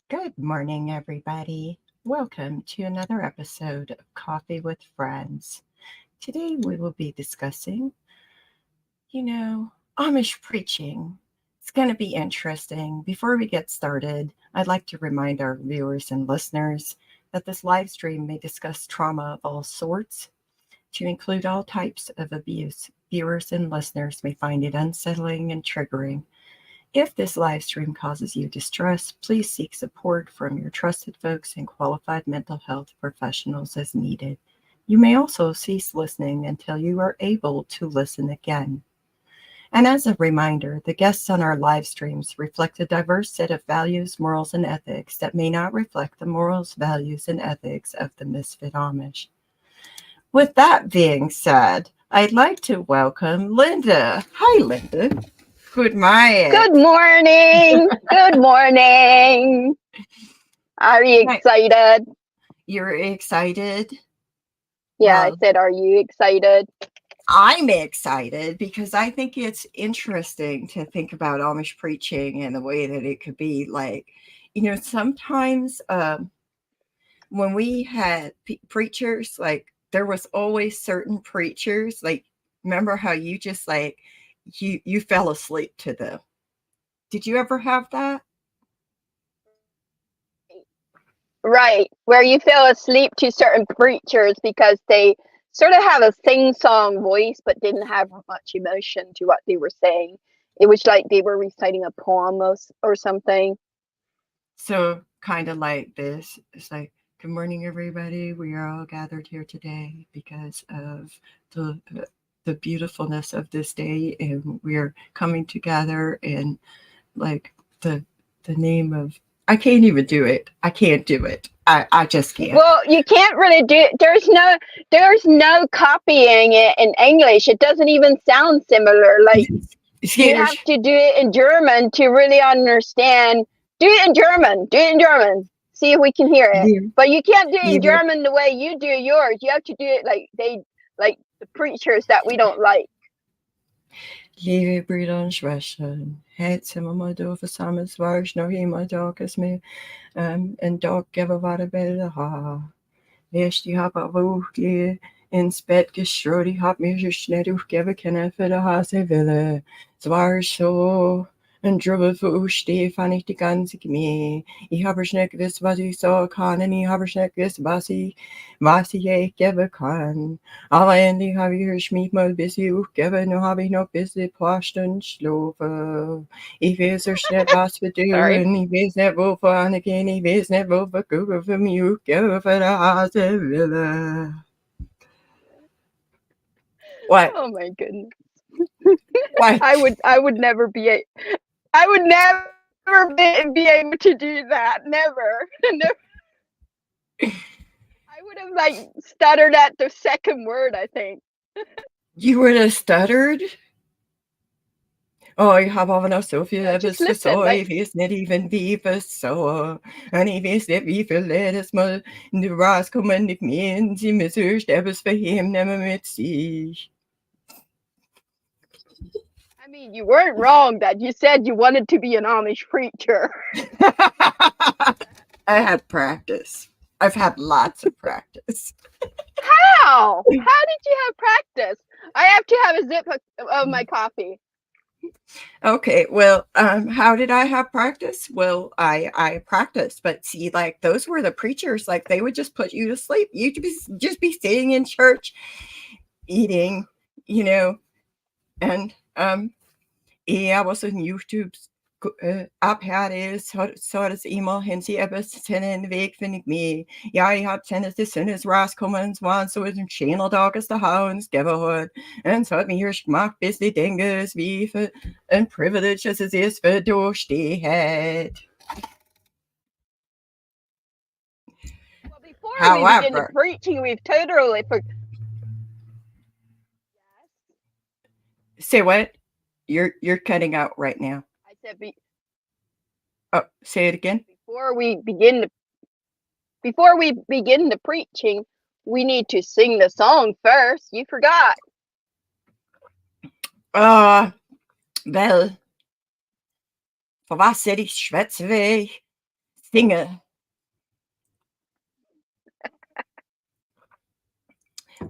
Good morning, everybody. Welcome to another episode of Coffee with Friends. Today we will be discussing, Amish preaching. It's going to be interesting. Before we get started, I'd like to remind our viewers and listeners that this live stream may discuss trauma of all sorts, to include all types of abuse. Viewers and listeners may find it unsettling and triggering. If this live stream causes you distress, please seek support from your trusted folks and qualified mental health professionals as needed. You may also cease listening until you are able to listen again. And as a reminder, the guests on our live streams reflect a diverse set of values, morals, and ethics that may not reflect the morals, values, and ethics of the Misfit Amish. With that being said, I'd like to welcome Lynda. Hi, Lynda. Good morning. Good morning. Good morning. Are you excited? You're excited? Yeah, I said, are you excited? I'm excited because I think it's interesting to think about Amish preaching and the way that it could be like, sometimes when we had preachers, like there was always certain preachers, like remember how you just like, you fell asleep to them. Did you ever have that? Right, where you fell asleep to certain preachers because they sort of have a sing-song voice but didn't have much emotion to what they were saying. It was like they were reciting a poem or something. So kind of like this. It's like, good morning, everybody. We are all gathered here today because of the beautifulness of this day, and we're coming together in like the name of. I can't even do it. I can't do it. I just can't. Well, you can't really do it. There's no copying it in English. It doesn't even sound similar. Like you have to do it in German to really understand. Do it in German. Do it in German. See if we can hear it. But you can't do it in German the way you do yours. You have to do it like the preachers that we don't like. Liebe Brüder und Schwestern, heute wir mal da versammelt, war ich noch immer da, dass mir ein Tag geben war der Bilder ha. Erst ich habe aber auch ins Bett geschreit, ich hab mir so schnell aufgeben können für die Hase Wille. Es war so ein Dribbel für Steh, fand ich die ganze Gemäh. Ich habe nicht gewusst, was ich sagen kann, und ich habe nicht gewusst, was ich echt geben kann. Aber endlich habe ich mich mal ein bisschen aufgegeben, nun habe ich noch ein bisschen paar Stunden schlafen. Ich weiß so schnell, was wir tun, ich weiß nicht, wo vorne gehen, ich weiß nicht, wo wir gucken, für mich aufgeben, für die Hase Wille. What? Oh my goodness. What? I would never be able to do that. Never. I would have like stuttered at the second word, I think. You would have stuttered? Oh, ich habe aber noch so viel etwas versäumt, ich weiß nicht even wie versäumt. Und ich weiß nicht, wie viel jedes Mal in die rauskommen nicht mehr, und sie müssen erst etwas für ihn nehmen mit sich. I mean, you weren't wrong that you said you wanted to be an Amish preacher. I had practice. I've had lots of practice. How? How did you have practice? I have to have a sip of my coffee. Okay, well, how did I have practice? Well, I practiced, but see, like those were the preachers. Like they would just put you to sleep. You'd just be sitting in church, eating, and jag var så YouTube app her så das immer hen sie etwas den Weg finde ich mir. Ja, ich habe tennis das Sinnes rauskommen, waren so ein schöner Tag ist der Haus gehört. Und es hat mir gemacht, bis die Dinge wie für ein Privilege es ist für durchstehen. Well, before we begin the preaching, we've totally Say what? You're cutting out right now. I said Oh, say it again. Before we begin the preaching, we need to sing the song first. You forgot. Well, for was soll ich schwätzen, Singer.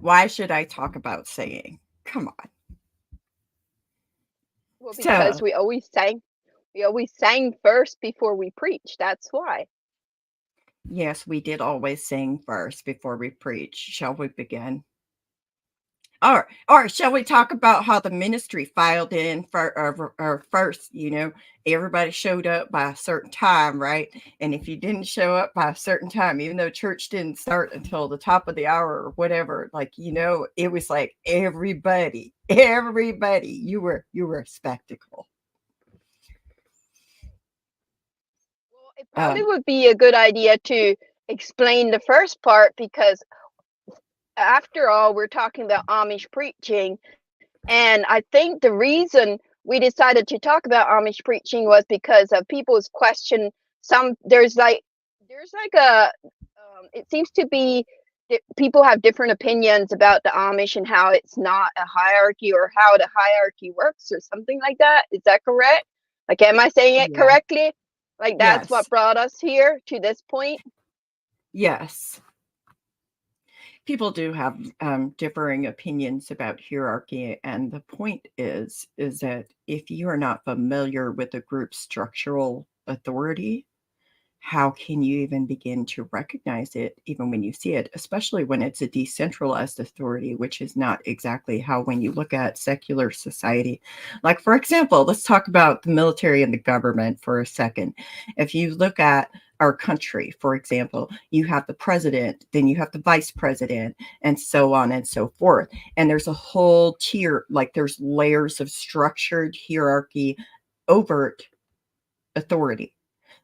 Why should I talk about singing? Come on. Well, because So, we always sang first before we preached. That's why. yes, we did always sing first before we preach. Shall we begin? Or shall we talk about how the ministry filed in or first? Everybody showed up by a certain time, right? And if you didn't show up by a certain time, even though church didn't start until the top of the hour or whatever, it was like everybody, you were a spectacle. Well, it probably would be a good idea to explain the first part because, after all, we're talking about Amish preaching. And I think the reason we decided to talk about Amish preaching was because of people's question. There's like it seems to be people have different opinions about the Amish and how it's not a hierarchy or how the hierarchy works or something like that. Is that correct? Like, am I saying it Yeah. correctly? Like, that's what Yes. brought us here to this point? Yes. People do have differing opinions about hierarchy, and the point is that if you are not familiar with a group's structural authority, how can you even begin to recognize it even when you see it, especially when it's a decentralized authority, which is not exactly how when you look at secular society. Like, for example, let's talk about the military and the government for a second. If you look at our country, for example, you have the president, then you have the vice president, and so on and so forth. And there's a whole tier, like there's layers of structured hierarchy, overt authority.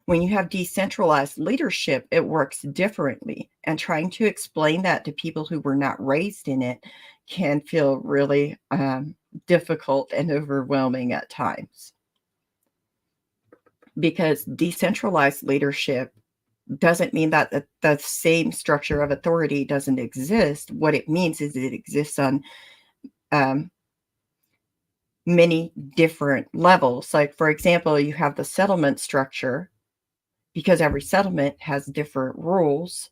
When you have decentralized leadership, it works differently. And trying to explain that to people who were not raised in it can feel really difficult and overwhelming at times. Because decentralized leadership doesn't mean that the same structure of authority doesn't exist. What it means is it exists on many different levels. Like, for example, you have the settlement structure, because every settlement has different rules.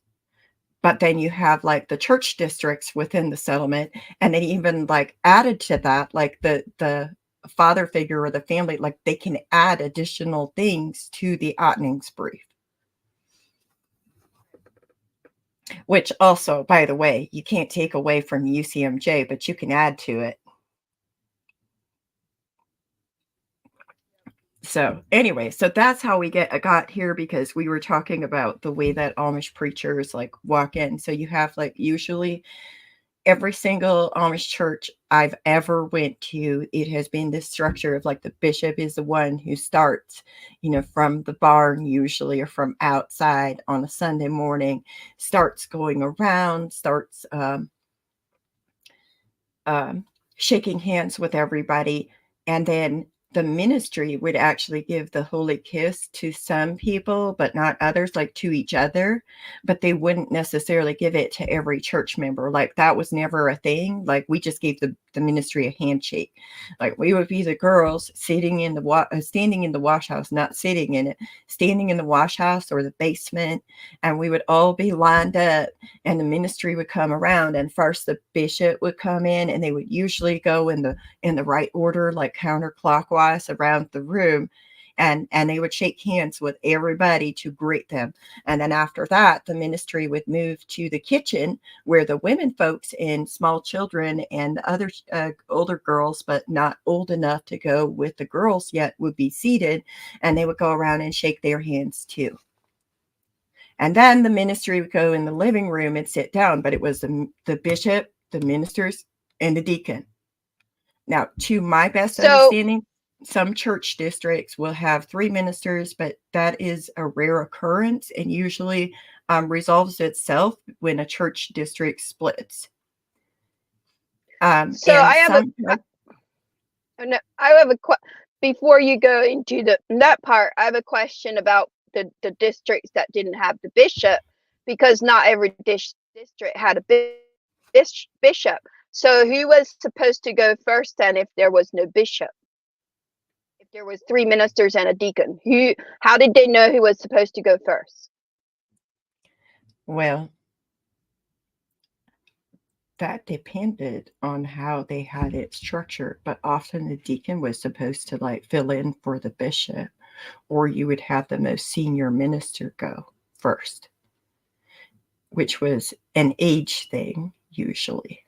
But then you have like the church districts within the settlement, and then even like added to that, like the father figure or the family, like they can add additional things to the Ordnungsbrief. Which also, by the way, you can't take away from UCMJ, but you can add to it. So anyway, so that's how we got here, because we were talking about the way that Amish preachers like walk in. So you have like usually every single Amish church I've ever went to, it has been this structure of like the bishop is the one who starts, from the barn usually, or from outside on a Sunday morning, starts going around, starts shaking hands with everybody. And then the ministry would actually give the holy kiss to some people, but not others, like to each other. But they wouldn't necessarily give it to every church member. Like that was never a thing. Like we just gave the ministry a handshake. Like we would be the girls sitting in standing in the wash house, not sitting in it, standing in the wash house or the basement, and we would all be lined up, and the ministry would come around, and first the bishop would come in, and they would usually go in the right order, like counterclockwise around the room, and they would shake hands with everybody to greet them. And then after that, the ministry would move to the kitchen, where the women folks and small children and other older girls, but not old enough to go with the girls yet, would be seated, and they would go around and shake their hands too. And then the ministry would go in the living room and sit down, but it was the bishop, the ministers, and the deacon. Now, to my best understanding, some church districts will have 3 ministers, but that is a rare occurrence and usually resolves itself when a church district splits. So I have a before you go into that part, I have a question about the districts that didn't have the bishop, because not every district had a bishop. So who was supposed to go first then if there was no bishop? If There was 3 ministers and a deacon. How did they know who was supposed to go first? Well, that depended on how they had it structured, but often the deacon was supposed to like fill in for the bishop, or you would have the most senior minister go first, which was an age thing usually.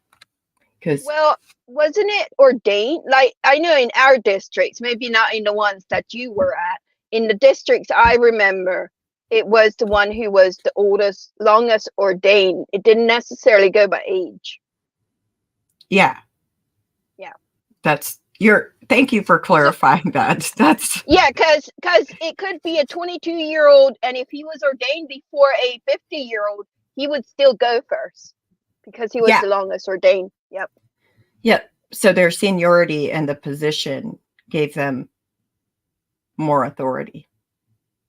Well, wasn't it ordained? Like, I know in our districts, maybe not in the ones that you were at, in the districts I remember, it was the one who was the oldest, longest ordained. It didn't necessarily go by age. Yeah. Thank you for clarifying that. Because it could be a 22-year-old, and if he was ordained before a 50-year-old, he would still go first because he was the longest ordained. Yep. So their seniority and the position gave them more authority.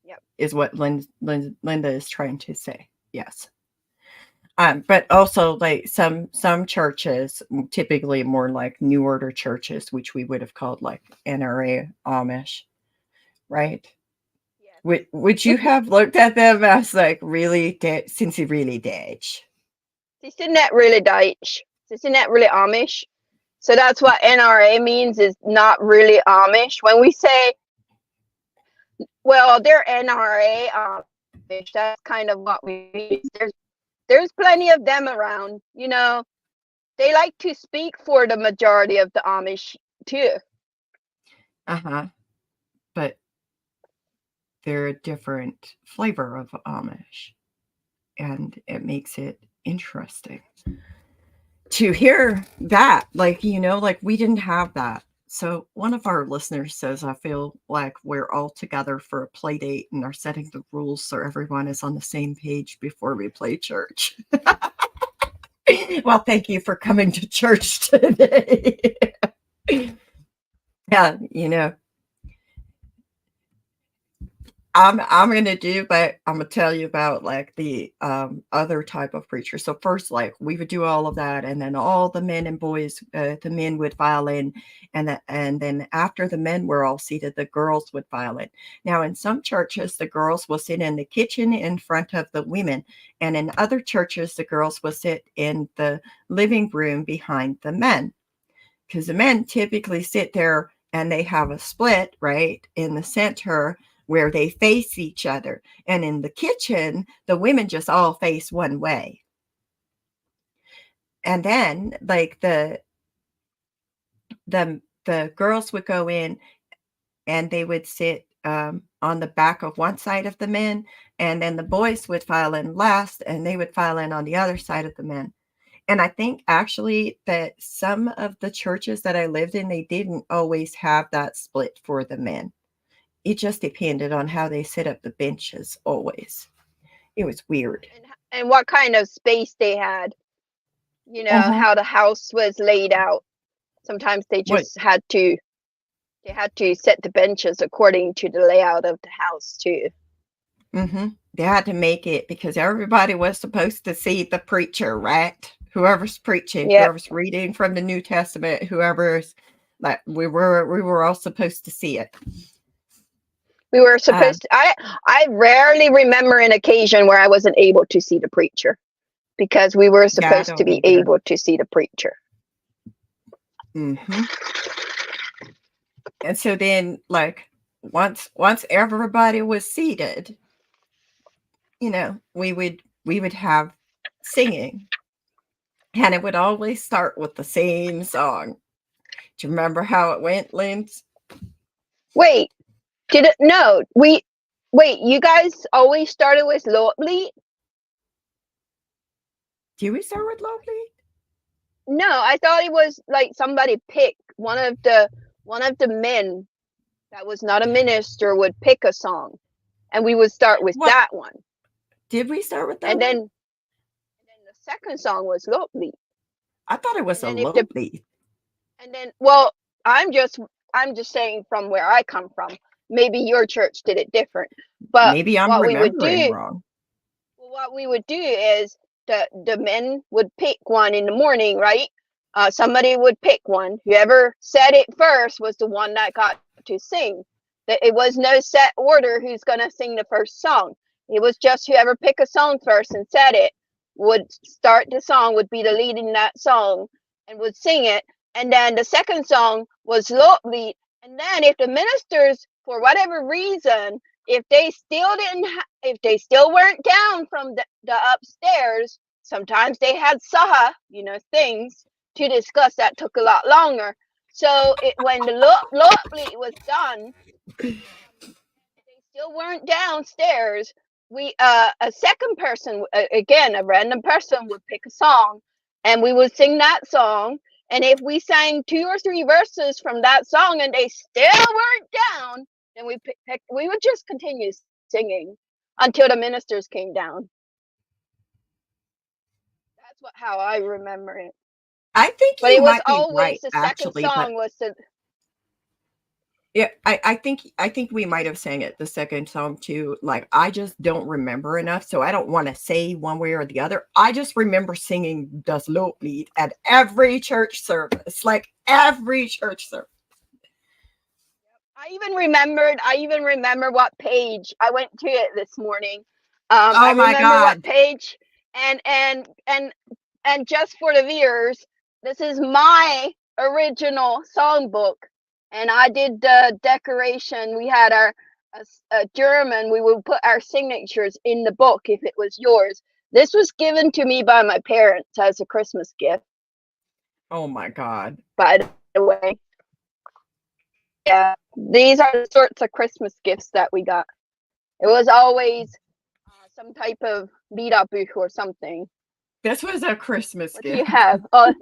Yep. Is what Lynda is trying to say. Yes. But also like some churches, typically more like New Order churches, which we would have called like NRA Amish, right? Yeah. Would you have looked at them as like really since he really Dutch? Isn't that really Dutch? Isn't that really Amish? So that's what NRA means, is not really Amish. When we say, well, they're NRA Amish, that's kind of what we mean. There's plenty of them around, you know. They like to speak for the majority of the Amish too. But they're a different flavor of Amish, and it makes it interesting to hear that. Like, you know, like we didn't have that. So one of our listeners says, I feel like we're all together for a play date and are setting the rules so everyone is on the same page before we play church. Well, thank you for coming to church today. Yeah, you know, I'm gonna tell you about like the other type of preacher. So first, like we would do all of that, and then all the men and boys, the men would file in, and then after the men were all seated, the girls would file in. Now, in some churches, the girls will sit in the kitchen in front of the women, and in other churches, the girls will sit in the living room behind the men, because the men typically sit there and they have a split right in the center where they face each other. And in the kitchen, the women just all face one way. And then like the girls would go in and they would sit on the back of one side of the men, and then the boys would file in last and they would file in on the other side of the men. And I think actually that some of the churches that I lived in, they didn't always have that split for the men. It just depended on how they set up the benches always. It was weird. And what kind of space they had, you know, how the house was laid out. Sometimes they just had to set the benches according to the layout of the house too. They had to make it because everybody was supposed to see the preacher, right? Whoever's preaching, whoever's reading from the New Testament, whoever's like, we were all supposed to see it. We were supposed to. I rarely remember an occasion where I wasn't able to see the preacher, because we were supposed to be able to see the preacher. And so then, like, once everybody was seated, you know, we would have singing, and it would always start with the same song. Do you remember how it went, Lynn? Wait. Did it? No, wait, you guys always started with Loblied? Do we start with Loblied? No, I thought it was like somebody picked one of the men that was not a minister would pick a song, and we would start with that one. Did we start with that? And then the second song was Loblied. I thought it was a Loblied. And then, well, I'm just saying from where I come from. Maybe your church did it different, but maybe I'm remembering wrong. Well, what we would do is the men would pick one in the morning, right? Somebody would pick one. Whoever said it first was the one that got to sing. It was no set order who's going to sing the first song. It was just whoever picked a song first and said it would start the song, would be the lead in that song, and would sing it. And then the second song was lead. And then if the ministers, for whatever reason, if they still weren't down from the upstairs, sometimes they had saha, things to discuss that took a lot longer. So when the lead was done, they still weren't downstairs. A second person, again, a random person would pick a song, and we would sing that song. And if we sang 2 or 3 verses from that song and they still weren't down, then we would just continue singing until the ministers came down. That's how I remember it. I think but you it was might be always right, the actually, second but song was the yeah, I think we might have sang it the second song too. Like, I just don't remember enough, so I don't want to say one way or the other. I just remember singing Das Loblied at every church service, like every church service. I even remember what page I went to it this morning. Oh I my remember what God. page, and just for the viewers, this is my original songbook, and I did the decoration. We had a German. We would put our signatures in the book if it was yours. This was given to me by my parents as a Christmas gift. Oh my God. By the way. Yeah, these are the sorts of Christmas gifts that we got. It was always some type of Liederbuch or something. This was a Christmas gift. What do you have? Oh,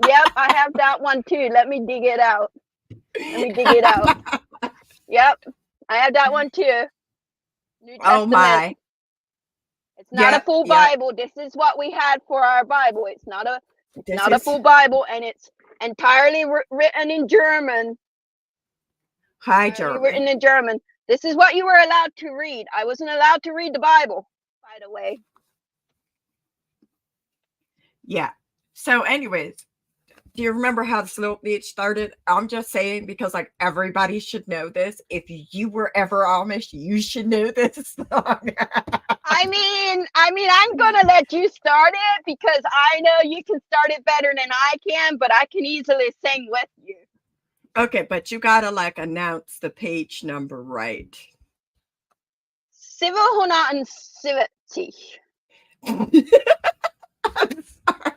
yep, I have that one too. Let me dig it out. Yep, I have that one too. New Testament. Oh my. It's not a full Bible. This is what we had for our Bible. It's not a full Bible, and it's entirely written in German. High German. Written in German. This is what you were allowed to read. I wasn't allowed to read the Bible, by the way. Yeah. So anyways, do you remember how the Slope Beach started? I'm just saying, because like everybody should know this. If you were ever Amish, you should know this song. I mean, I'm gonna let you start it because I know you can start it better than I can, but I can easily sing with you. Okay, but you gotta like announce the page number right. 770. I'm sorry.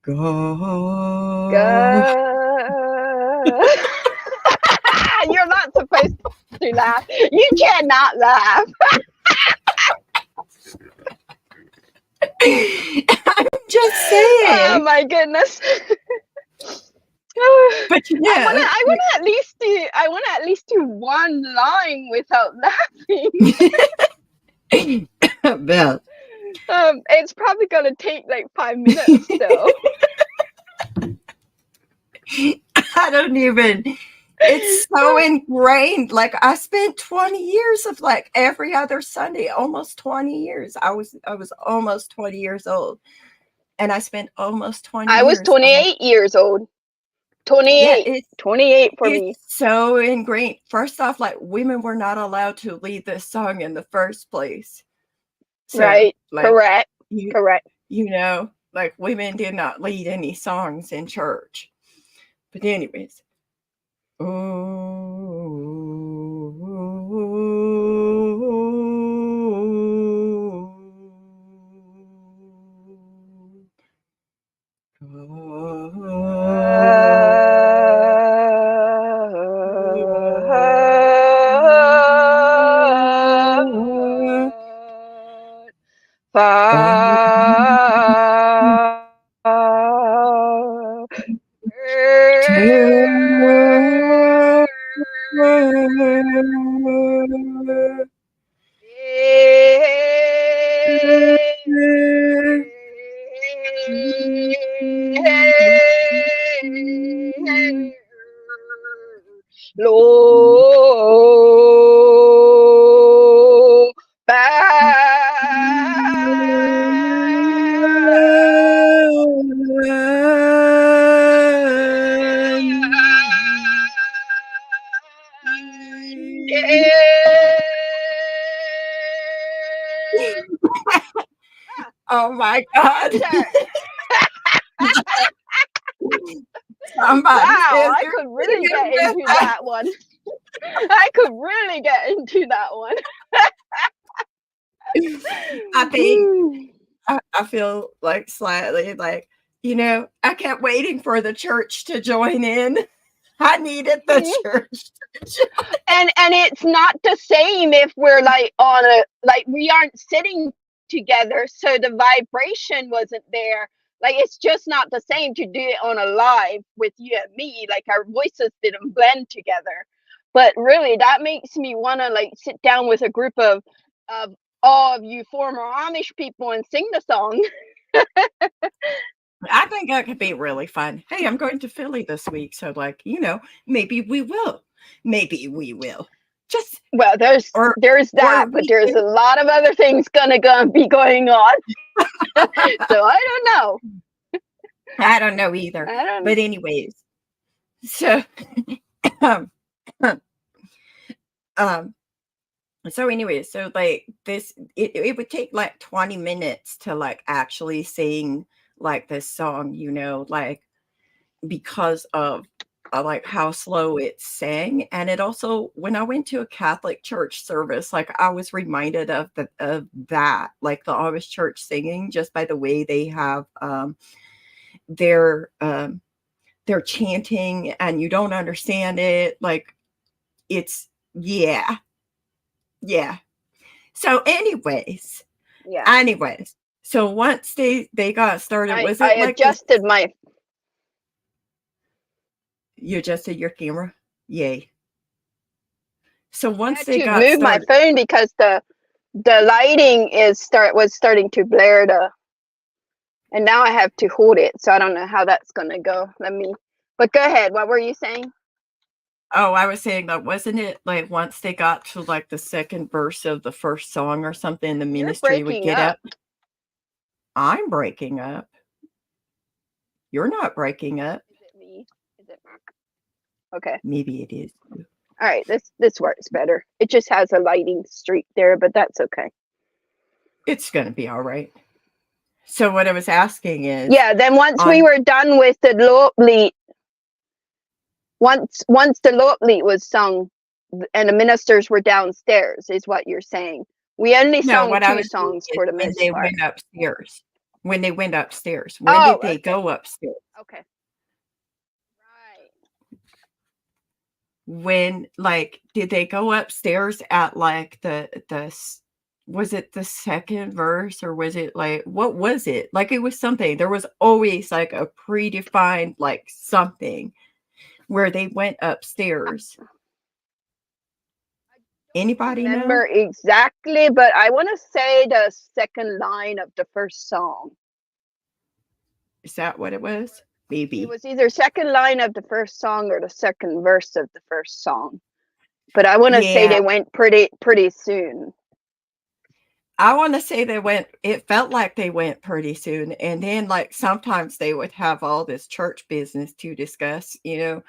God. You're not supposed to laugh. You cannot laugh. I'm just saying. Oh my goodness. But yeah, I want to at least do one line without laughing. Well, it's probably gonna take like 5 minutes though. I don't even. It's so ingrained. Like, I spent 20 years of like every other Sunday, almost 20 years. I was almost 20 years old, and I spent almost 20 years. I was 28 years old. 28. Yeah, 28 for me. It's so ingrained. First off, like, women were not allowed to lead this song in the first place. So, right. Like, correct. Correct. You know, like, women did not lead any songs in church. But anyways. Lo Oh my God. Enter. Somebody Wow, says I they're could really singing get with into us. that one. I could really get into that one. I think I feel like slightly like, I kept waiting for the church to join in. I needed the church to join. And it's not the same if we're like on a, like we aren't sitting together, so the vibration wasn't there. Like it's just not the same to do it on a live with you and me. Like our voices didn't blend together. But really, that makes me want to like sit down with a group of all of you former Amish people and sing the song. I think that could be really fun. Hey, I'm going to Philly this week, so maybe we will. Maybe we will. Just Well, there's or that, but there's a lot of other things gonna be going on. So I don't know. I don't know either. I don't. But anyways, so um, so like this, it would take like 20 minutes to like actually sing like this song, like because of like how slow it sang. And it also, when I went to a Catholic church service, like I was reminded of that, like the Amish church singing, just by the way they have their chanting, and you don't understand it. Like it's yeah. So anyways, Yeah. so once they got started, was I it like this? adjusted my. You adjusted your camera? Yay. So I once had they to got move my started, phone because the lighting was starting to blare and now I have to hold it, so I don't know how that's gonna go. But go ahead. What were you saying? oh, I was saying that wasn't it like once they got to like the second verse of the first song or something, the You're ministry would breaking get up. up. I'm breaking up. You're not breaking up. Is it me? Is it Mark? Okay. Maybe it is. All right. This works better. It just has a lighting streak there, but that's okay. It's gonna be all right. So what I was asking is, yeah. Then once we were done with the Loblied, once the Loblied was sung, and the ministers were downstairs, is what you're saying. We only sung two songs for the most part. Went upstairs. When they went upstairs. When did they go upstairs? Okay. Right. When did they go upstairs at like the was it the second verse, or was it like, what was it? Like it was something. There was always like a predefined like something where they went upstairs. Anybody remember know? exactly, but I want to say the second line of the first song. Is that what it was? Maybe. It was either second line of the first song or the second verse of the first song. But I want to say they went pretty soon. I want to say it felt like they went pretty soon. And then like sometimes they would have all this church business to discuss, and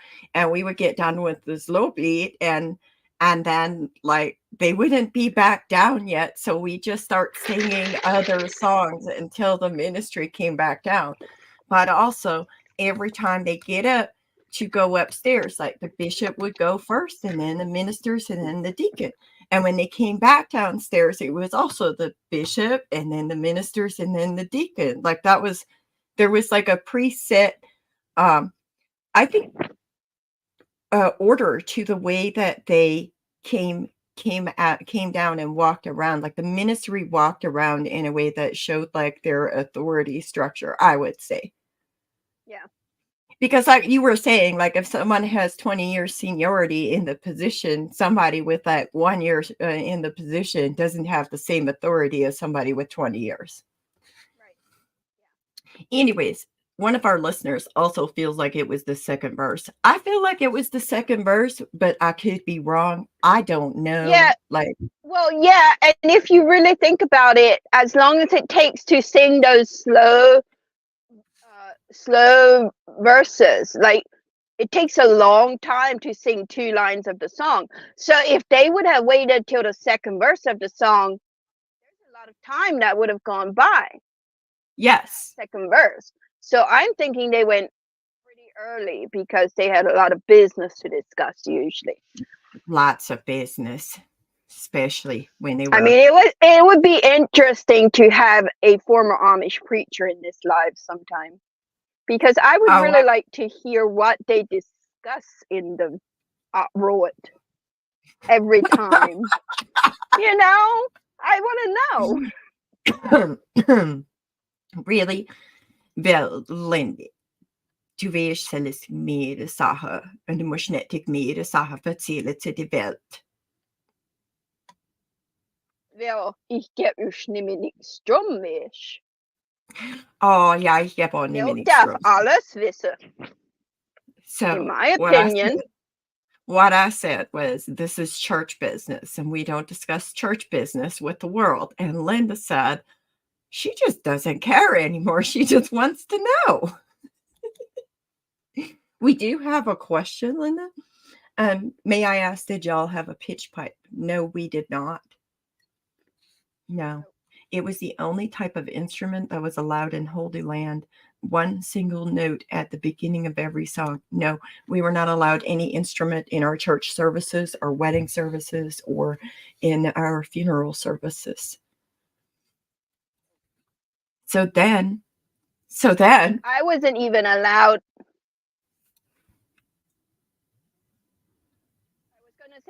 we would get done with this low beat, and then like they wouldn't be back down yet. So we just start singing other songs until the ministry came back down. But also every time they get up to go upstairs, like the bishop would go first, and then the ministers, and then the deacon. And when they came back downstairs, it was also the bishop, and then the ministers, and then the deacon. Like there was like a preset, I think, order to the way that they came down and walked around. Like the ministry walked around in a way that showed like their authority structure, I would say. Yeah. Because like you were saying, like if someone has 20 years seniority in the position, somebody with like 1 year in the position doesn't have the same authority as somebody with 20 years. Right. Yeah. Anyways, one of our listeners also feels like it was the second verse. I feel like it was the second verse, but I could be wrong. I don't know. Yeah. Like, Well, yeah, and if you really think about it, as long as it takes to sing those slow verses, like it takes a long time to sing 2 lines of the song. So if they would have waited till the second verse of the song, there's a lot of time that would have gone by. yes, Second verse. So I'm thinking they went pretty early because they had a lot of business to discuss usually. lots of business, especially when they I were. mean, it would be interesting to have a former Amish preacher in this live sometime, because I would really like to hear what they discuss in the road every time. You know, I want to know. Really? Wel, Lynda, du weißt zelfs meer Sachen und du musst nicht mehr Sachen erzählen zu der Welt. Wel, ich gebe euch nämlich nichts drum, weißt. Oh, ja, ich gebe auch nicht mehr Ihr nichts darf drum. alles wissen. In So, my opinion. what I said was, this is church business, and we don't discuss church business with the world. And Lynda said, she just doesn't care anymore. She just wants to know. We do have a question, Lynda. May I ask, did y'all have a pitch pipe? No, we did not. No. It was the only type of instrument that was allowed in Holy Land. One single note at the beginning of every song. No, we were not allowed any instrument in our church services, or wedding services, or in our funeral services. So then I wasn't even allowed.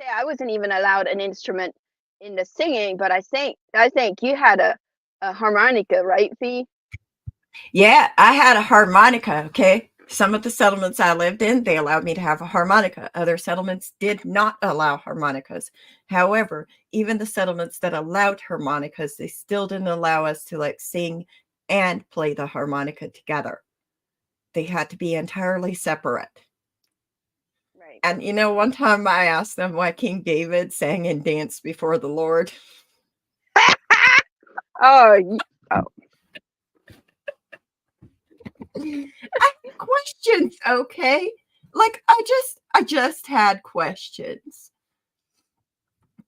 I wasn't even allowed an instrument in the singing, but I think you had a harmonica, right, Fee? yeah, I had a harmonica. Okay, some of the settlements I lived in, they allowed me to have a harmonica. Other settlements did not allow harmonicas. However, even the settlements that allowed harmonicas, they still didn't allow us to like sing and play the harmonica together. They had to be entirely separate. Right. And you know, one time I asked them why King David sang and danced before the Lord. Oh. I had questions, okay? Like I just had questions.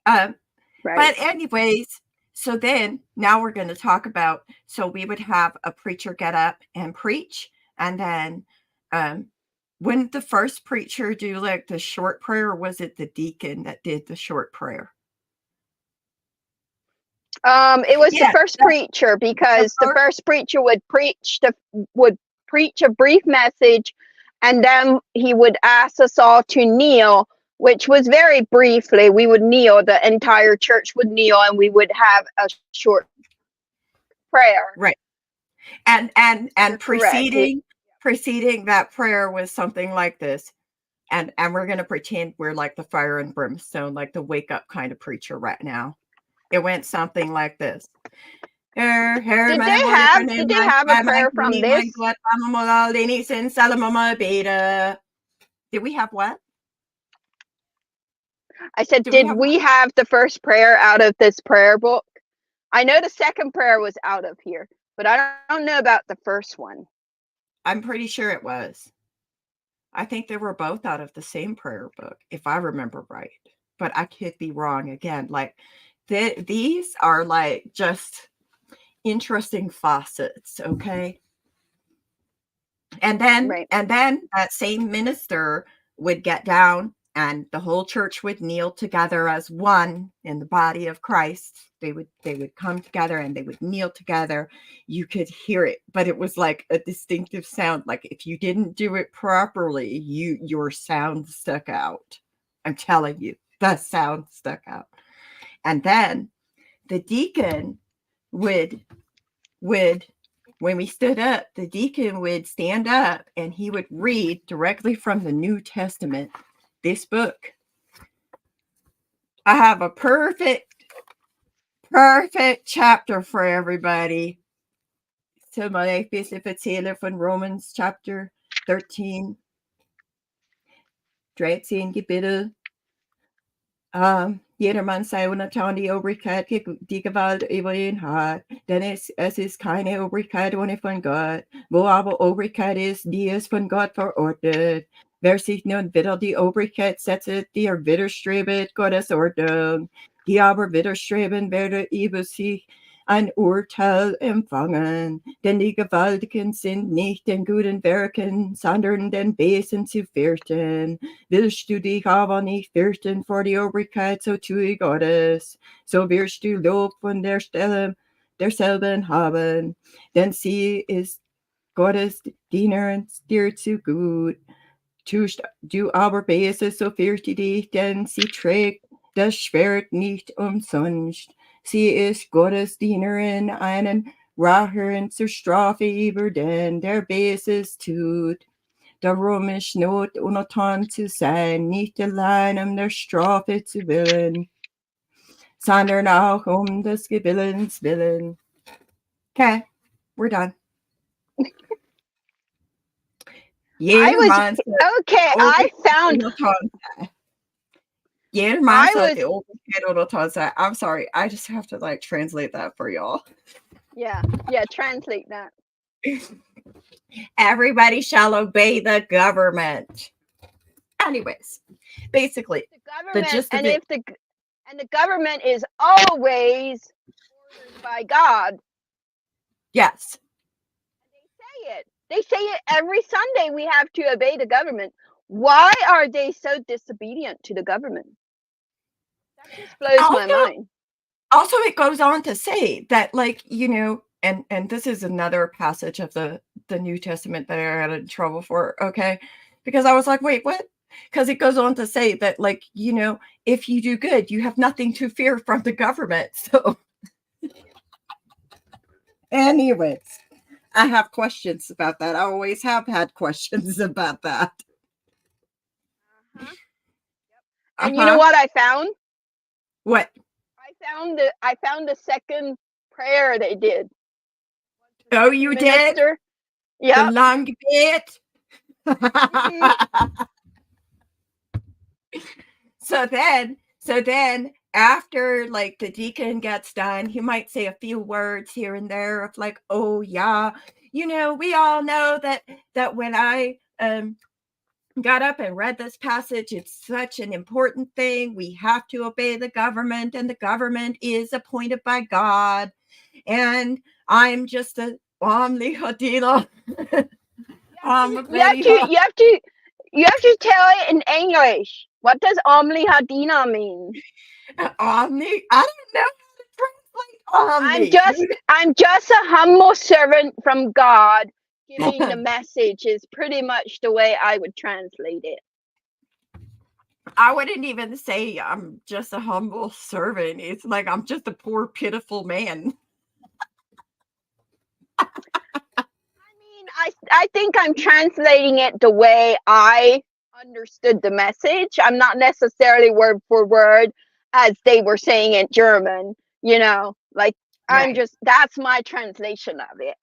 Right. But anyways, so then now we're going to talk about, so we would have a preacher get up and preach, and then wouldn't the first preacher do like the short prayer, or was it the deacon that did the short prayer? It was the first preacher, because the first preacher would preach a brief message, and then he would ask us all to kneel, which was very briefly. We would kneel, the entire church would kneel, and we would have a short prayer. Right. And preceding that prayer was something like this. And we're going to pretend we're like the fire and brimstone, like the wake up kind of preacher right now. It went something like this. Did they have a prayer from this? Did we have what? I said, did we have the first prayer out of this prayer book? I know the second prayer was out of here, but I don't know about the first one. I'm pretty sure it was. I think they were both out of the same prayer book, if I remember right. But I could be wrong again. Like these are like just interesting facets, okay? And then that same minister would get down, and the whole church would kneel together as one in the body of Christ. They would come together and they would kneel together. You could hear it, but it was like a distinctive sound. Like if you didn't do it properly, your sound stuck out. I'm telling you, the sound stuck out. And then the deacon would when we stood up, the deacon would stand up and he would read directly from the New Testament, this book. I have a perfect chapter for everybody. soll mal ein bisschen erzählen von Romans Chapter 13. 13 Kapitel. Jedermann sei untertan die Obrigkeit, die Gewalt über ihn hat, denn es ist keine Obrigkeit ohne von Gott, wo aber Obrigkeit ist, die ist von Gott verordnet. Wer sich nun wieder die Obrigkeit setzt, die widerstrebet Gottes Ordnung, die aber widerstreben, werde über sich ein Urteil empfangen, denn die Gewaltigen sind nicht den guten Werken, sondern den Besen zu fürchten. Willst du dich aber nicht fürchten vor die Obrigkeit, so tue Gottes, so wirst du Lob von der Stelle derselben haben, denn sie ist Gottes Diener dir zu gut. Tust du aber Böses, so fürchte dich, denn sie trägt das Schwert nicht umsonst. Sie ist Gottes Dienerin, einen Rächer zur Strafe über den, der Böses tut. Darum ist Not untertan zu sein, nicht allein der Strafe zu willen, sondern auch des Gewillens willen. Okay, we're done. I found. I'm sorry, I just have to like translate that for y'all. Yeah, translate that. Everybody shall obey the government. Anyways, basically, the gist of it, the government is always ordered by God. Yes. They say it every Sunday. We have to obey the government. Why are they so disobedient to the government? That just blows my mind. Also, it goes on to say that, like, you know, and this is another passage of the New Testament that I got in trouble for, okay? Because I was like, wait, what? Because it goes on to say that, like, you know, if you do good, you have nothing to fear from the government. So, anyways, I have questions about that. I always have had questions about that. And you know what I found? What? I found the second prayer they did. Oh, you did? Yeah. The long bit. So then after like the deacon gets done, he might say a few words here and there of like, oh yeah, you know, we all know that when I got up and read this passage, it's such an important thing. We have to obey the government, and the government is appointed by God. And I'm just a Omni Hadina. You have to tell it in English. What does Omni Hadina mean? Omni? I don't know how to translate Omni. I'm just a humble servant from God giving the message is pretty much the way I would translate it. I wouldn't even say I'm just a humble servant. It's like I'm just a poor, pitiful man. I think I'm translating it the way I understood the message. I'm not necessarily word for word as they were saying in German, you know, like right. That's my translation of it.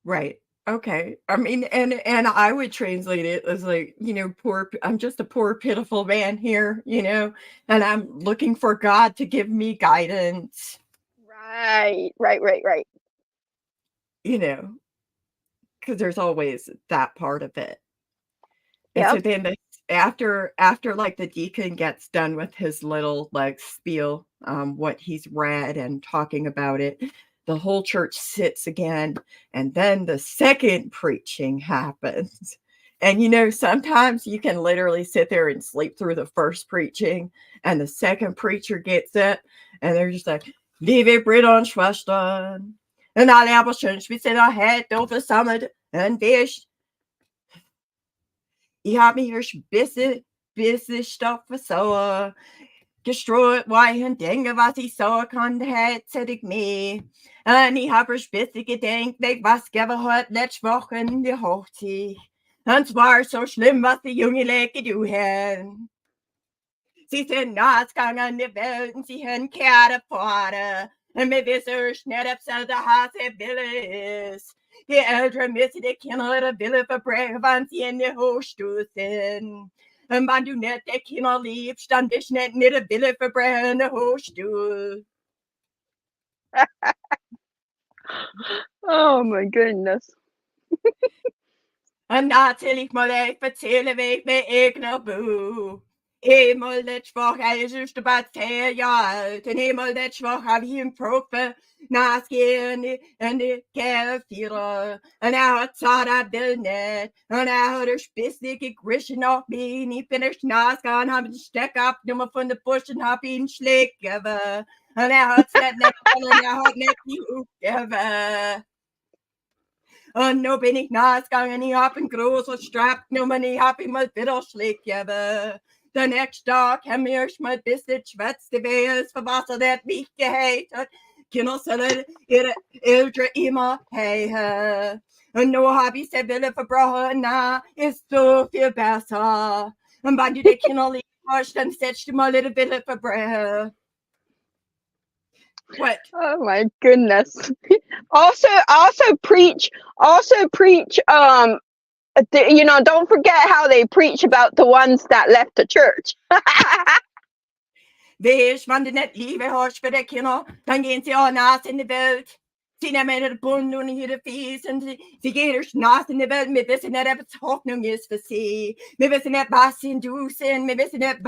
Right. Okay. I mean, and I would translate it as like, you know, I'm just a poor, pitiful man here, you know, and I'm looking for God to give me guidance. Right. You know, because there's always that part of it. Yep. And so then after like the deacon gets done with his little like spiel, what he's read and talking about it, the whole church sits again, and then the second preaching happens. And you know, sometimes you can literally sit there and sleep through the first preaching, and the second preacher gets it, and they're just like, Liebe Brüder und Schwestern, und alle aber schön Spitzenheit over Summit and Fisch. Ich habe mir bisschen Stoff versauert, gestreut, weil ich denke, was ich sagen kann, hätte ich mehr. Und ich habe ein bisschen gedacht, was gegeben hat letzte Woche in die Hochzeit. Und es war so schlimm, was die junge Leute getan haben. Sie sind nassgegangen in die Welt und sie haben Kerne vorne. Und wir wissen nicht, ob es der Hase will ist. De äldre misse de kindere ville for brevans igjen hostusen. Man du net de kinder liv, stand ich net nede ville for brevende hostu. Oh my goodness. En til ik må deg fortelle vek med egne bo. Himmel det svag er just about say ja, den himmel det svag har vi en profe, nasken en det kefira, en outside of the net, en outer spissige grischen of me, ni finish naskan, haben steck up, nummer von der Buschen hab ihn schläg gebe, en outside net, en out net die hoek gebe. Und nu bin ich naasgegangen, ich hab einen großen Strap genommen, ich hab ihm mal wieder Schläg gegeben. Der nächste Tag haben wir erst mal ein bisschen geschwätzt, wer es verwasser, der hat mich gehatet. Kinder sollen ihre Eltern immer haten. Und nu hab ich sie Wille verbrochen, na, ist so viel besser. Und wenn du die Kinder lieb hast, dann setzt du mal ihre Wille verbrechen. What? Oh my goodness. Also preach, don't forget how they preach about the ones that left the church. Wees, wenn du nicht Liebe hast für die Kinder, dann gehen sie auch nass in die Welt. Sie nehmen ihre Bund und ihre Fies und sie gehen erst nass in die Welt. Wir wissen nicht, was Hoffnung ist für sie. Wir wissen nicht, was sie du sind. Wir wissen nicht,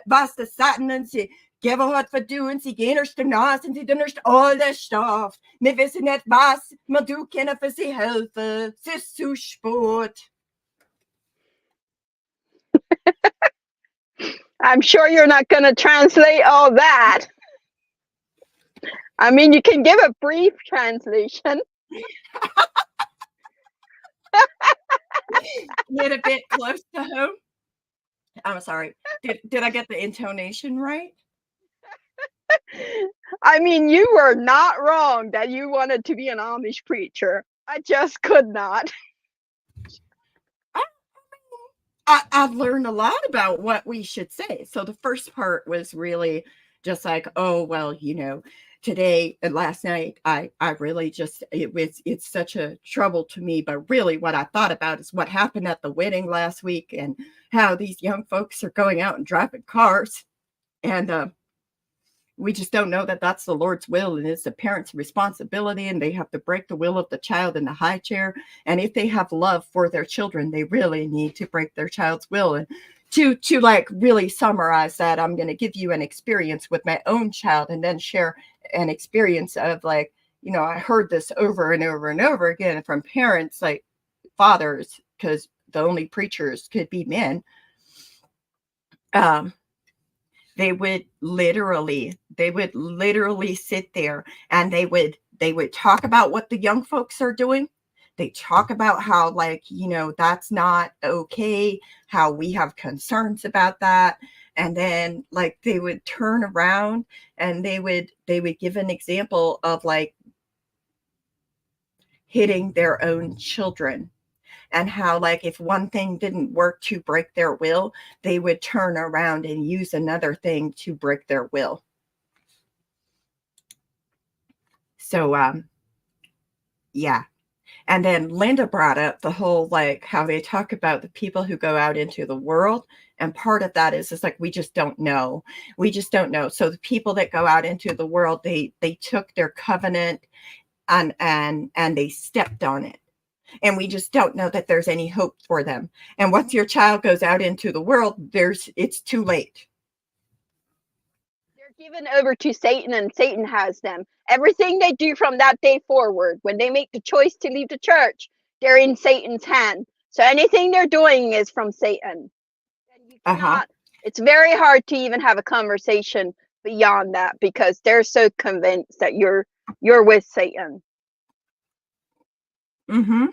was das Satan und sie geben hat für du. Und sie gehen erst nass und sie tun erst all das Stoff. Wir wissen nicht, was wir du können für sie helfen. Es ist zu spät. I'm sure you're not going to translate all that. I mean, you can give a brief translation. Get a bit close to home. I'm sorry. Did I get the intonation right? I mean, you were not wrong that you wanted to be an Amish preacher. I just could not. I've learned a lot about what we should say. So the first part was really just like, oh, well, today and last night, I really just, it's such a trouble to me. But really what I thought about is what happened at the wedding last week and how these young folks are going out and driving cars. And we just don't know that that's the Lord's will, and it's the parent's responsibility, and they have to break the will of the child in the high chair. And if they have love for their children, they really need to break their child's will. And to like really summarize that, I'm going to give you an experience with my own child and then share an experience of like, I heard this over and over and over again from parents, like fathers, because the only preachers could be men. They would literally sit there and they would talk about what the young folks are doing. They talk about how, like, that's not okay, how we have concerns about that. And then like they would turn around and they would give an example of like hitting their own children. And how, like, if one thing didn't work to break their will, they would turn around and use another thing to break their will. So, yeah. And then Lynda brought up the whole, like, how they talk about the people who go out into the world. And part of that is like, we just don't know. We just don't know. So the people that go out into the world, they took their covenant and they stepped on it. And we just don't know that there's any hope for them. And once your child goes out into the world, it's too late. They're given over to Satan, and Satan has them. Everything they do from that day forward, when they make the choice to leave the church, they're in Satan's hand. So anything they're doing is from Satan. And you cannot, it's very hard to even have a conversation beyond that because they're so convinced that you're with Satan. Mm-hmm.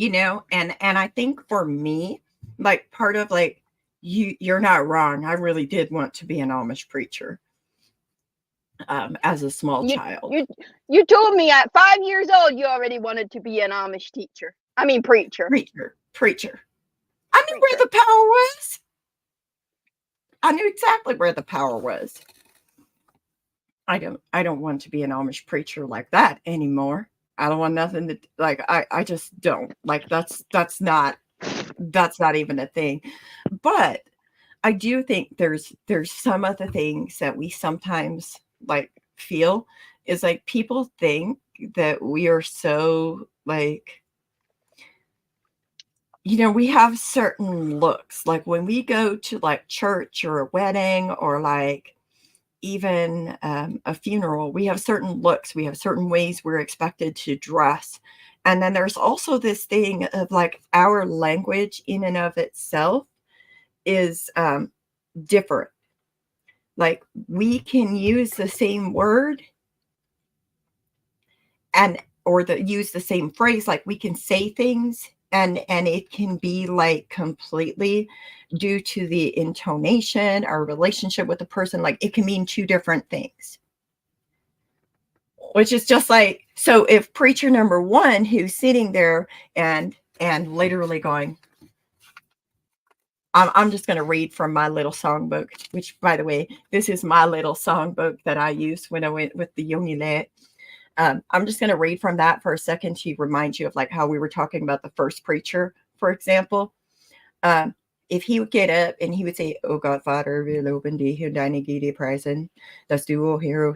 And I think for me, like part of like, you're not wrong. I really did want to be an Amish preacher as a small child. You told me at 5 years old, you already wanted to be an Amish preacher. Preacher. I knew where the power was. I knew exactly where the power was. I don't want to be an Amish preacher like that anymore. I don't want nothing to like. I just don't like. That's not even a thing. But I do think there's some of the things that we sometimes like feel is like people think that we are so like, we have certain looks. Like when we go to like church or a wedding or like even a funeral, we have certain looks. We have certain ways we're expected to dress. And then there's also this thing of like our language in and of itself is different. Like we can use the same word or use the same phrase. Like we can say things and it can be like completely due to the intonation, our relationship with the person. Like it can mean two different things, which is just like, so if preacher number one, who's sitting there and literally going, I'm just going to read from my little songbook, which, by the way, this is my little songbook that I used when I went with the Jungilet. I'm just going to read from that for a second to remind you of like how we were talking about the first preacher, for example. If he would get up and he would say, "Oh God, Father, wir loben dich und deine Güte preisen, dass du, o Herr,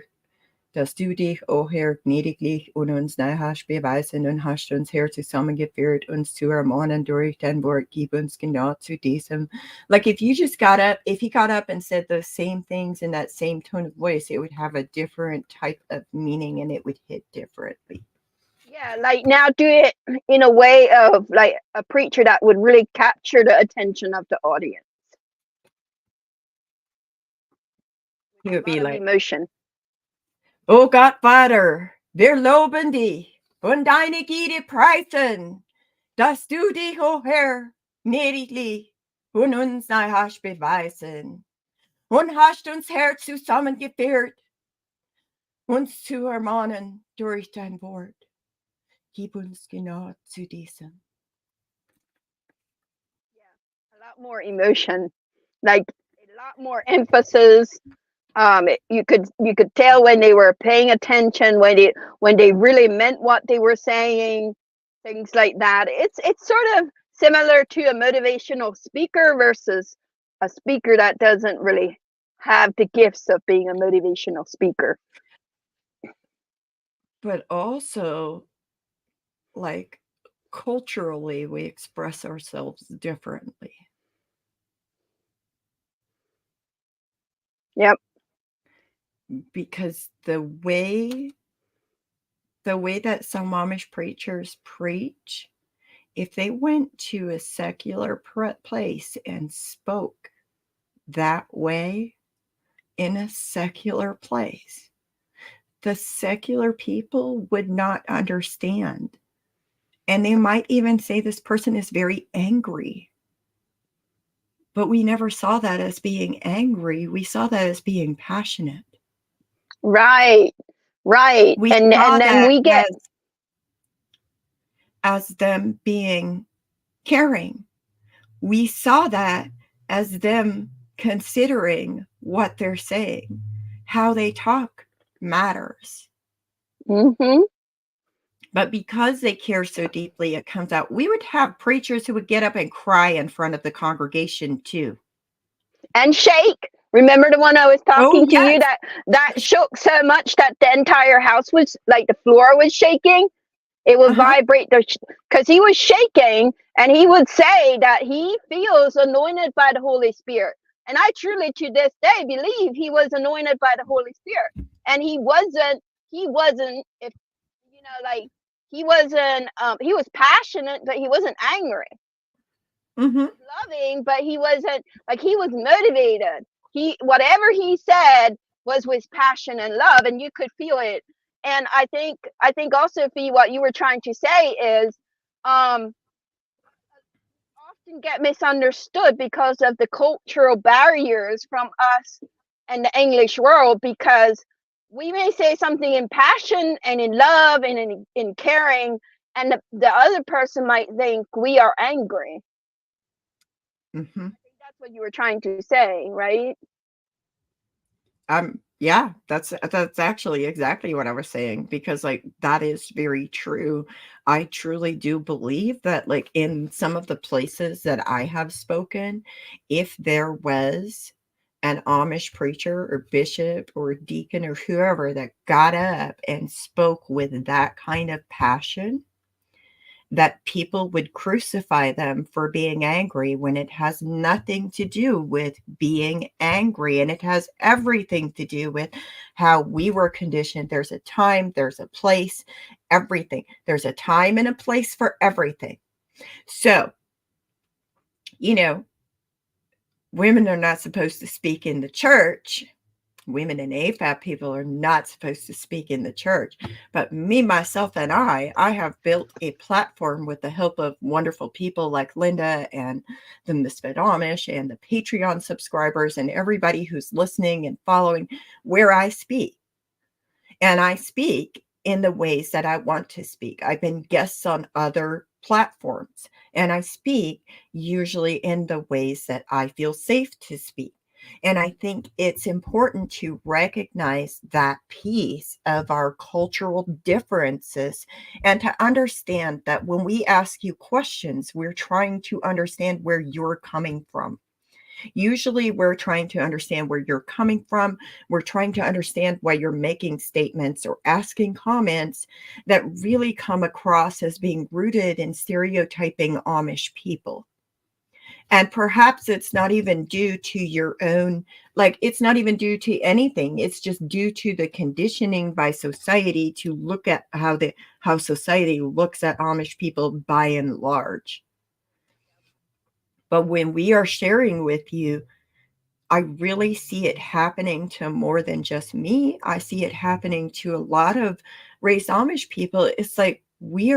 dass du dich, o Herr, gnädiglich und uns nahe hast beweisen und hast uns her zusammengeführt, uns zu ermahnen durch dein Wort, gib uns genau zu diesem." Like if he got up and said those same things in that same tone of voice, it would have a different type of meaning and it would hit differently. Yeah, like now do it in a way of like a preacher that would really capture the attention of the audience. He would be like, emotion. "Oh Gott, Vater, wir loben dich und deine Güte preisen, dass du dich, o Herr, gnädiglich und uns nahe hast beweisen und hast uns her zusammengeführt, uns zu ermahnen durch dein Wort. Gib uns genau zu diesem." Yeah, a lot more emotion, like a lot more emphasis. You could tell when they were paying attention, when they really meant what they were saying, things like that. It's sort of similar to a motivational speaker versus a speaker that doesn't really have the gifts of being a motivational speaker. But also, like, culturally, we express ourselves differently. Yep. Because the way that some Amish preachers preach, if they went to a secular place and spoke that way in a secular place, the secular people would not understand. And they might even say this person is very angry. But we never saw that as being angry. We saw that as being passionate. Right. And then we get as them being caring. We saw that as them considering what they're saying. How they talk matters. Mm-hmm. But because they care so deeply, it comes out. We would have preachers who would get up and cry in front of the congregation too. And shake. Remember the one I was talking to you that shook so much that the entire house was like the floor was shaking? It would vibrate because he was shaking, and he would say that he feels anointed by the Holy Spirit. And I truly to this day believe he was anointed by the Holy Spirit. And he wasn't, if like he was passionate, but he wasn't angry. Mm-hmm. He was loving, but he wasn't like, he was motivated. Whatever he said was with passion and love, and you could feel it. And I think also, Fee, what you were trying to say is often get misunderstood because of the cultural barriers from us and the English world, because we may say something in passion and in love and in caring, and the other person might think we are angry. Mm-hmm. I think that's what you were trying to say, right? Yeah, that's actually exactly what I was saying, because like that is very true. I truly do believe that like in some of the places that I have spoken, if there was an Amish preacher or bishop or deacon or whoever that got up and spoke with that kind of passion, that people would crucify them for being angry, when it has nothing to do with being angry, and it has everything to do with how we were conditioned. There's a time, there's a place, everything. There's a time and a place for everything. So, you know, women are not supposed to speak in the church. Women and AFAB people are not supposed to speak in the church. But me, myself, and I have built a platform with the help of wonderful people like Lynda and the Misfit Amish and the Patreon subscribers and everybody who's listening and following, where I speak. And I speak in the ways that I want to speak. I've been guests on other platforms, and I speak usually in the ways that I feel safe to speak. And I think it's important to recognize that piece of our cultural differences, and to understand that when we ask you questions, we're trying to understand where you're coming from. Usually, we're trying to understand where you're coming from. We're trying to understand why you're making statements or asking comments that really come across as being rooted in stereotyping Amish people. And perhaps it's not even due to your own, like, it's not even due to anything. It's just due to the conditioning by society to look at how society looks at Amish people by and large. But when we are sharing with you, I really see it happening to more than just me. I see it happening to a lot of raised Amish people. It's like we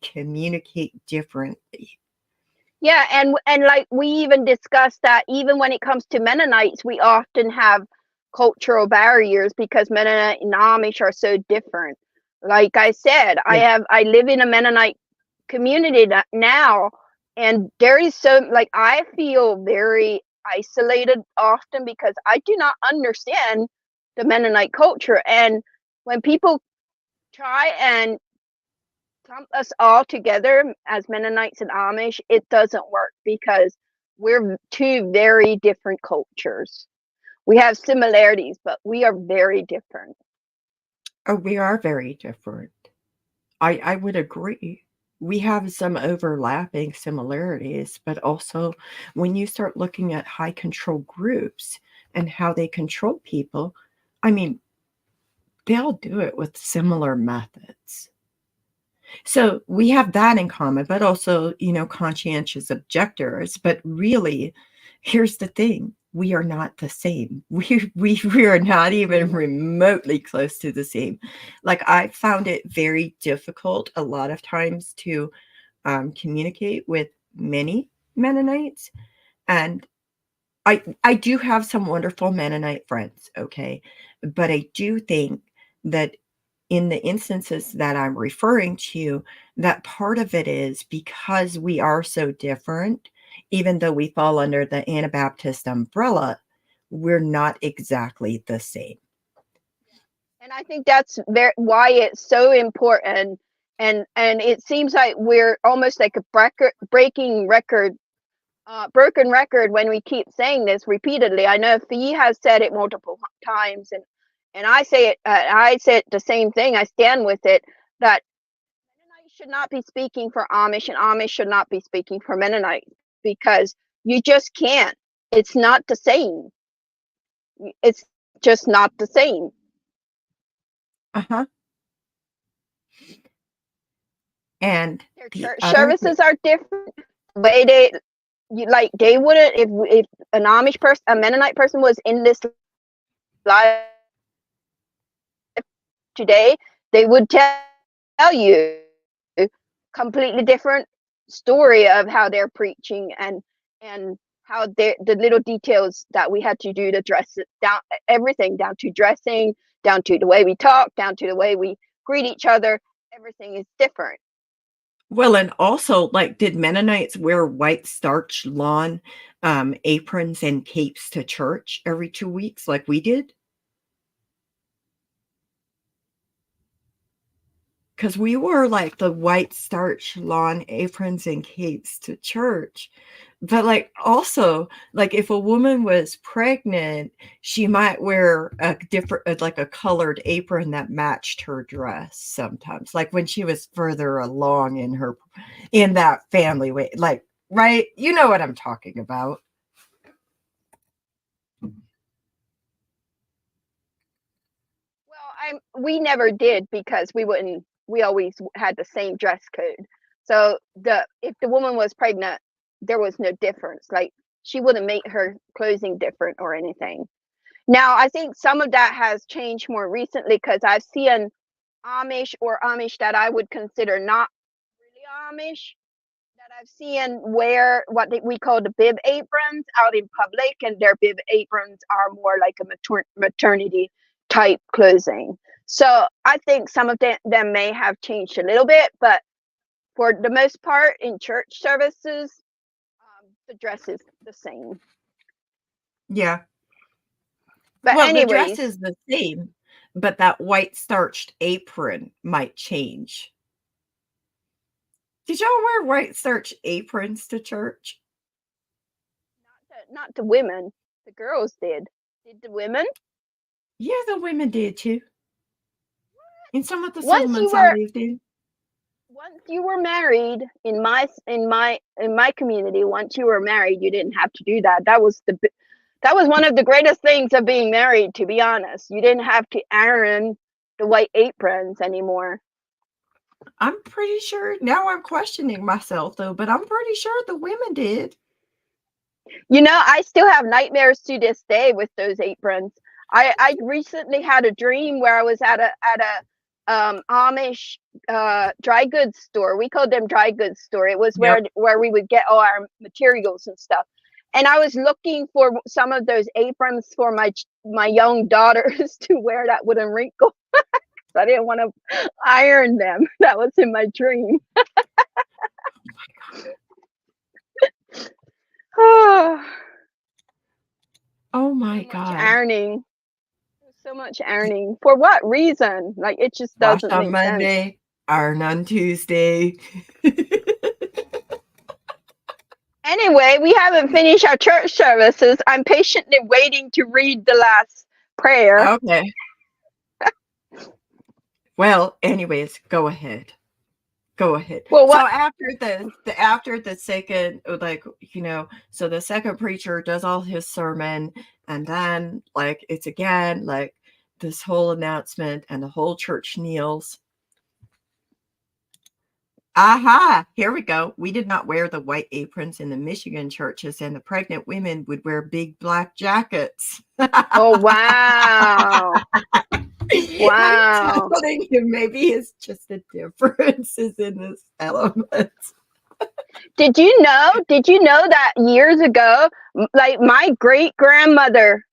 communicate differently. Yeah, and like we even discussed that even when it comes to Mennonites, we often have cultural barriers because Mennonite and Amish are so different. Like I said, Yeah. I live in a Mennonite community now, and there is so like I feel very isolated often because I do not understand the Mennonite culture. And when people try and clump us all together as Mennonites and Amish, it doesn't work because we're two very different cultures. We have similarities, but we are very different. Oh, we are very different. I would agree. We have some overlapping similarities, but also when you start looking at high control groups and how they control people, I mean, they all do it with similar methods. So we have that in common, but also, conscientious objectors. But really, here's the thing. We are not the same. We are not even remotely close to the same. Like, I found it very difficult a lot of times to communicate with many Mennonites. And I do have some wonderful Mennonite friends, okay? But I do think that in the instances that I'm referring to, that part of it is because we are so different, even though we fall under the Anabaptist umbrella, we're not exactly the same. And I think that's why it's so important. And it seems like we're almost like a breaking record, broken record when we keep saying this repeatedly. I know Fee has said it multiple times, and I say it. I said the same thing. I stand with it that Mennonites should not be speaking for Amish, and Amish should not be speaking for Mennonites because you just can't. It's not the same. It's just not the same. Uh-huh. And Their the church other thing, services are different. The way they wouldn't if an Amish person, a Mennonite person was in this live today, they would tell you completely different story of how they're preaching and how the little details that we had to do to dress it down, everything down to dressing, down to the way we talk, down to the way we greet each other. Everything is different. Well, and also, like, did Mennonites wear white starch lawn aprons and capes to church every 2 weeks like we did? Because we wore like the white starch lawn aprons and capes to church. But like also, like if a woman was pregnant, she might wear a different, like a colored apron that matched her dress sometimes. Like when she was further along in that family way, like, right? You know what I'm talking about. Well, we never did because we always had the same dress code. So if the woman was pregnant, there was no difference. Like she wouldn't make her clothing different or anything. Now, I think some of that has changed more recently because I've seen Amish that I would consider not really Amish that I've seen wear we call the bib aprons out in public, and their bib aprons are more like a maternity type clothing. So I think some of them may have changed a little bit, but for the most part, in church services, the dress is the same. Yeah. But Well, the dress anyways, is the same, but that white starched apron might change. Did y'all wear white starch aprons to church? not the women, the girls did. Did the women? Yeah, the women did too. In some of the Once you settlements I were lived in. once you were married in my community, once you were married, you didn't have to do that. That was one of the greatest things of being married, to be honest. You didn't have to iron the white aprons anymore. I'm pretty sure now I'm questioning myself though, but I'm pretty sure the women did. I still have nightmares to this day with those aprons. I recently had a dream where I was at a Amish dry goods store. We called them dry goods store. It was where Yep. where we would get all our materials and stuff. And I was looking for some of those aprons for my young daughters to wear that wouldn't wrinkle. I didn't want to iron them. That was in my dream. Oh, Oh so my much God. ironing. So much ironing. For what reason? Like it just Wash doesn't on make sense. Monday, iron on Tuesday. Anyway, we haven't finished our church services. I'm patiently waiting to read the last prayer. Okay. Well, anyways, go ahead. Go ahead. Well, So what? after the second, like, so the second preacher does all his sermon, and then like it's again like this whole announcement, and the whole church kneels. Aha, here we go. We did not wear the white aprons in the Michigan churches, and the pregnant women would wear big black jackets. Oh, wow. I'm Wow. telling you, maybe it's just the differences in this element. Did you know that years ago, like my great grandmother,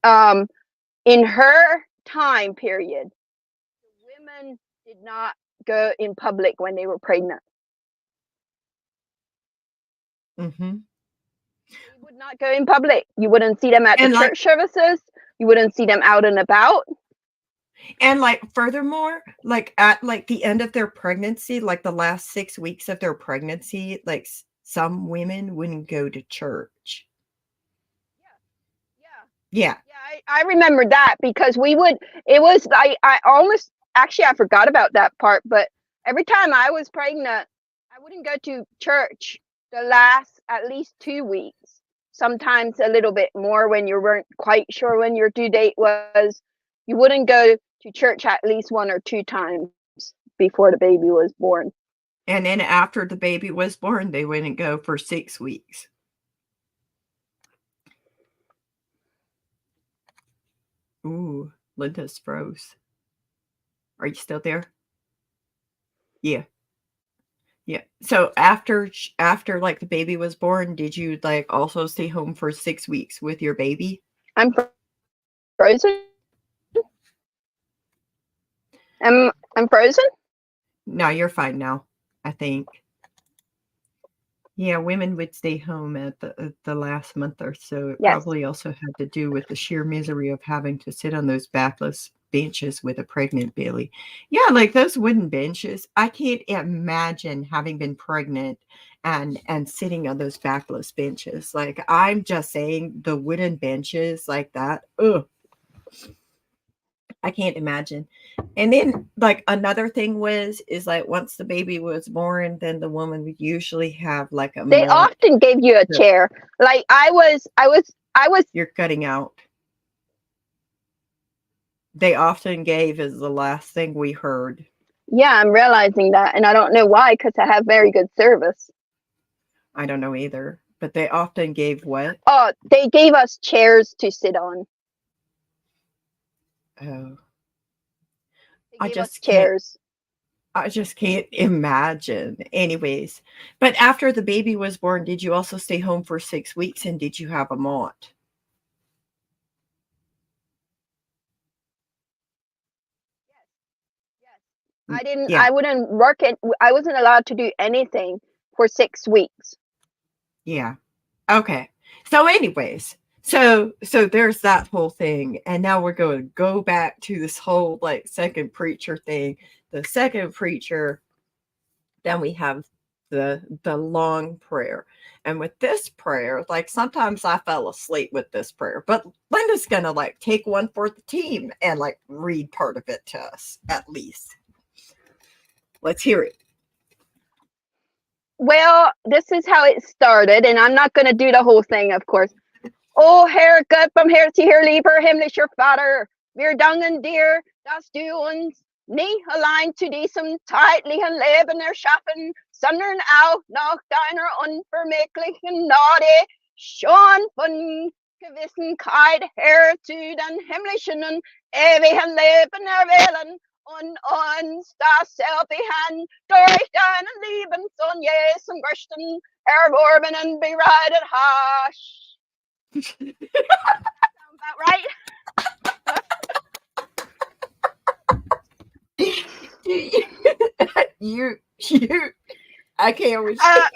in her time period, women did not go in public when they were pregnant. Mm-hmm. They would not go in public. You wouldn't see them at the And like, church services. You wouldn't see them out and about. furthermore, like at like the end of their pregnancy, like the last 6 weeks of their pregnancy, like some women wouldn't go to church. Yeah. Yeah. Yeah, I remember that because it was like, I forgot about that part, but every time I was pregnant, I wouldn't go to church the last at least 2 weeks, sometimes a little bit more when you weren't quite sure when your due date was. You wouldn't go to church at least one or two times before the baby was born. And then after the baby was born, they wouldn't go for 6 weeks. Ooh, Lynda's froze. Are you still there? Yeah. Yeah. So after like the baby was born, did you like also stay home for 6 weeks with your baby? I'm frozen. I'm frozen. No, you're fine now. I think. Yeah, women would stay home at the last month or so. It Yes. probably also had to do with the sheer misery of having to sit on those backless benches with a pregnant Billy. Yeah, like those wooden benches. I can't imagine having been pregnant and sitting on those backless benches. Like I'm just saying the wooden benches like that. Ugh. I can't imagine. And then like another thing is like once the baby was born, then the woman would usually have like a They mat. often gave you a chair. Like I was. You're cutting out. They often gave is the last thing we heard. Yeah, I'm realizing that, and I don't know why, because I have very good service. I don't know either, but they often gave what? Oh, they gave us chairs to sit on. Oh, They gave us chairs. I just can't imagine. Anyways, but after the baby was born, did you also stay home for 6 weeks and did you have a mott? I didn't. Yeah. I wouldn't work it. I wasn't allowed to do anything for 6 weeks. Yeah. Okay. So anyways, so there's that whole thing. And now we're going to go back to this whole like second preacher thing. The second preacher, then we have the long prayer. And with this prayer, like sometimes I fell asleep with this prayer, but Lynda's going to like take one for the team and like read part of it to us at least. Let's hear it. Well, this is how it started, and I'm not going to do the whole thing, of course. Oh, Herr Gott vom Herz hier, lieber himmlischer Vater, wir danken dir, dass du uns nicht allein zu diesem zeitlichen Leben erschaffen, sondern auch nach deiner unvermeidlichen Gnade schon von Gewissenheit her zu den himmlischen und ewigen Leben erwählen und uns dasselbe durch deinen lieben Sohn Jesus Christen erworben und bereitet hast. Sounds about right. you I can't reach I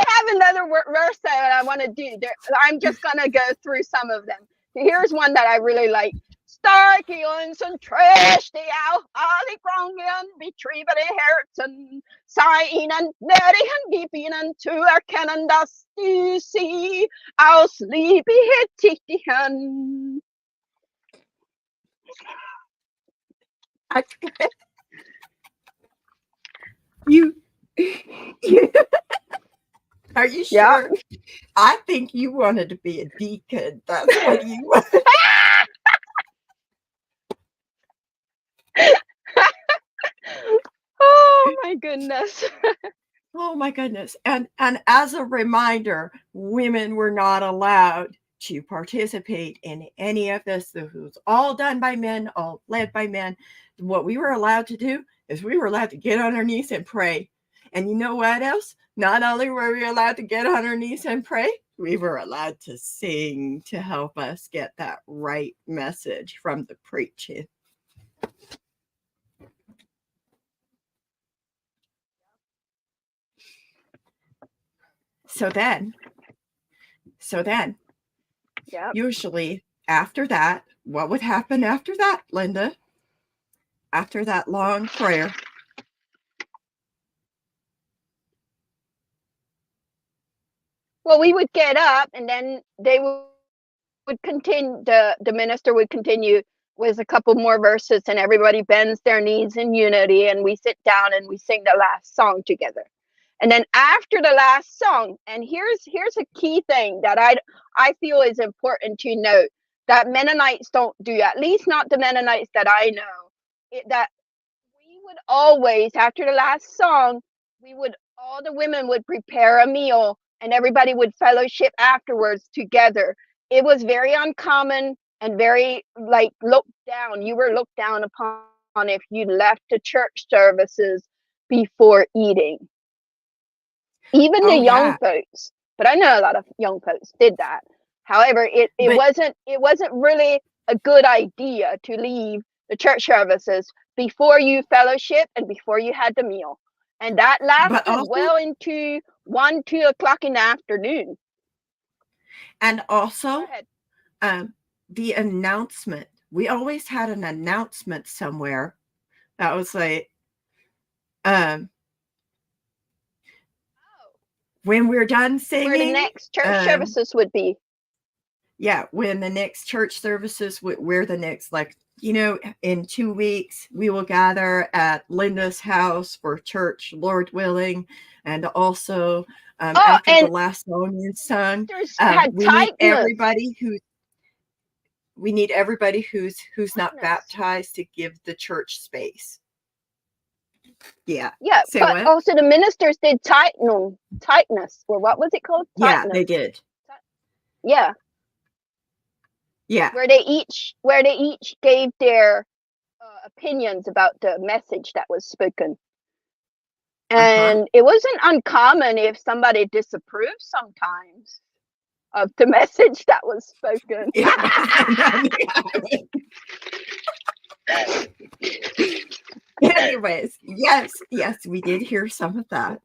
have another verse that I want to do. I'm just gonna go through some of them. Here's one that I really like. Starke uns und tröst die auch alle Kranken, betriebe die Herzen, sei ihnen gnädig und gib ihnen zu erkennen, dass du sie aus Liebe tätigen. You Are you sure? Yeah. I think you wanted to be a deacon. That's what you wanted. Oh my goodness. Oh my goodness. And as a reminder, women were not allowed to participate in any of this. This was all done by men, all led by men. What we were allowed to do is we were allowed to get on our knees and pray. And you know what else? Not only were we allowed to get on our knees and pray, we were allowed to sing to help us get that right message from the preaching. So then, Yep. Usually after that, what would happen after that, Lynda? After that long prayer? Well, we would get up and then they would continue, the minister would continue with a couple more verses and everybody bends their knees in unity and we sit down and we sing the last song together. And then after the last song, and here's a key thing that I feel is important to note that Mennonites don't do, at least not the Mennonites that I know, that we would always, after the last song, all the women would prepare a meal and everybody would fellowship afterwards together. It was very uncommon and very like looked down. You were looked down upon if you left the church services before eating. Even the young folks, but I know a lot of young folks did that. However, it wasn't really a good idea to leave the church services before you fellowship and before you had the meal. And that But lasted also, well into 1, 2 o'clock in the afternoon. and Go also, ahead. the announcement. We always had an announcement somewhere that was like, um, when we're done Where the singing, next church services would be. yeah, when the next church services, where the next, like, in 2 weeks, we will gather at Lynda's house for church, Lord willing. And also, after the And last song is sung, had we need tightness. everybody who's not baptized to give the church space. Yeah. Yeah, Say but what? also the ministers did tightness, or what was it called? Yeah, Tightness. they did. Yeah. Yeah. Where they each gave their opinions about the message that was spoken. And it wasn't uncommon if somebody disapproved sometimes of the message that was spoken. Anyways, yes, we did hear some of that.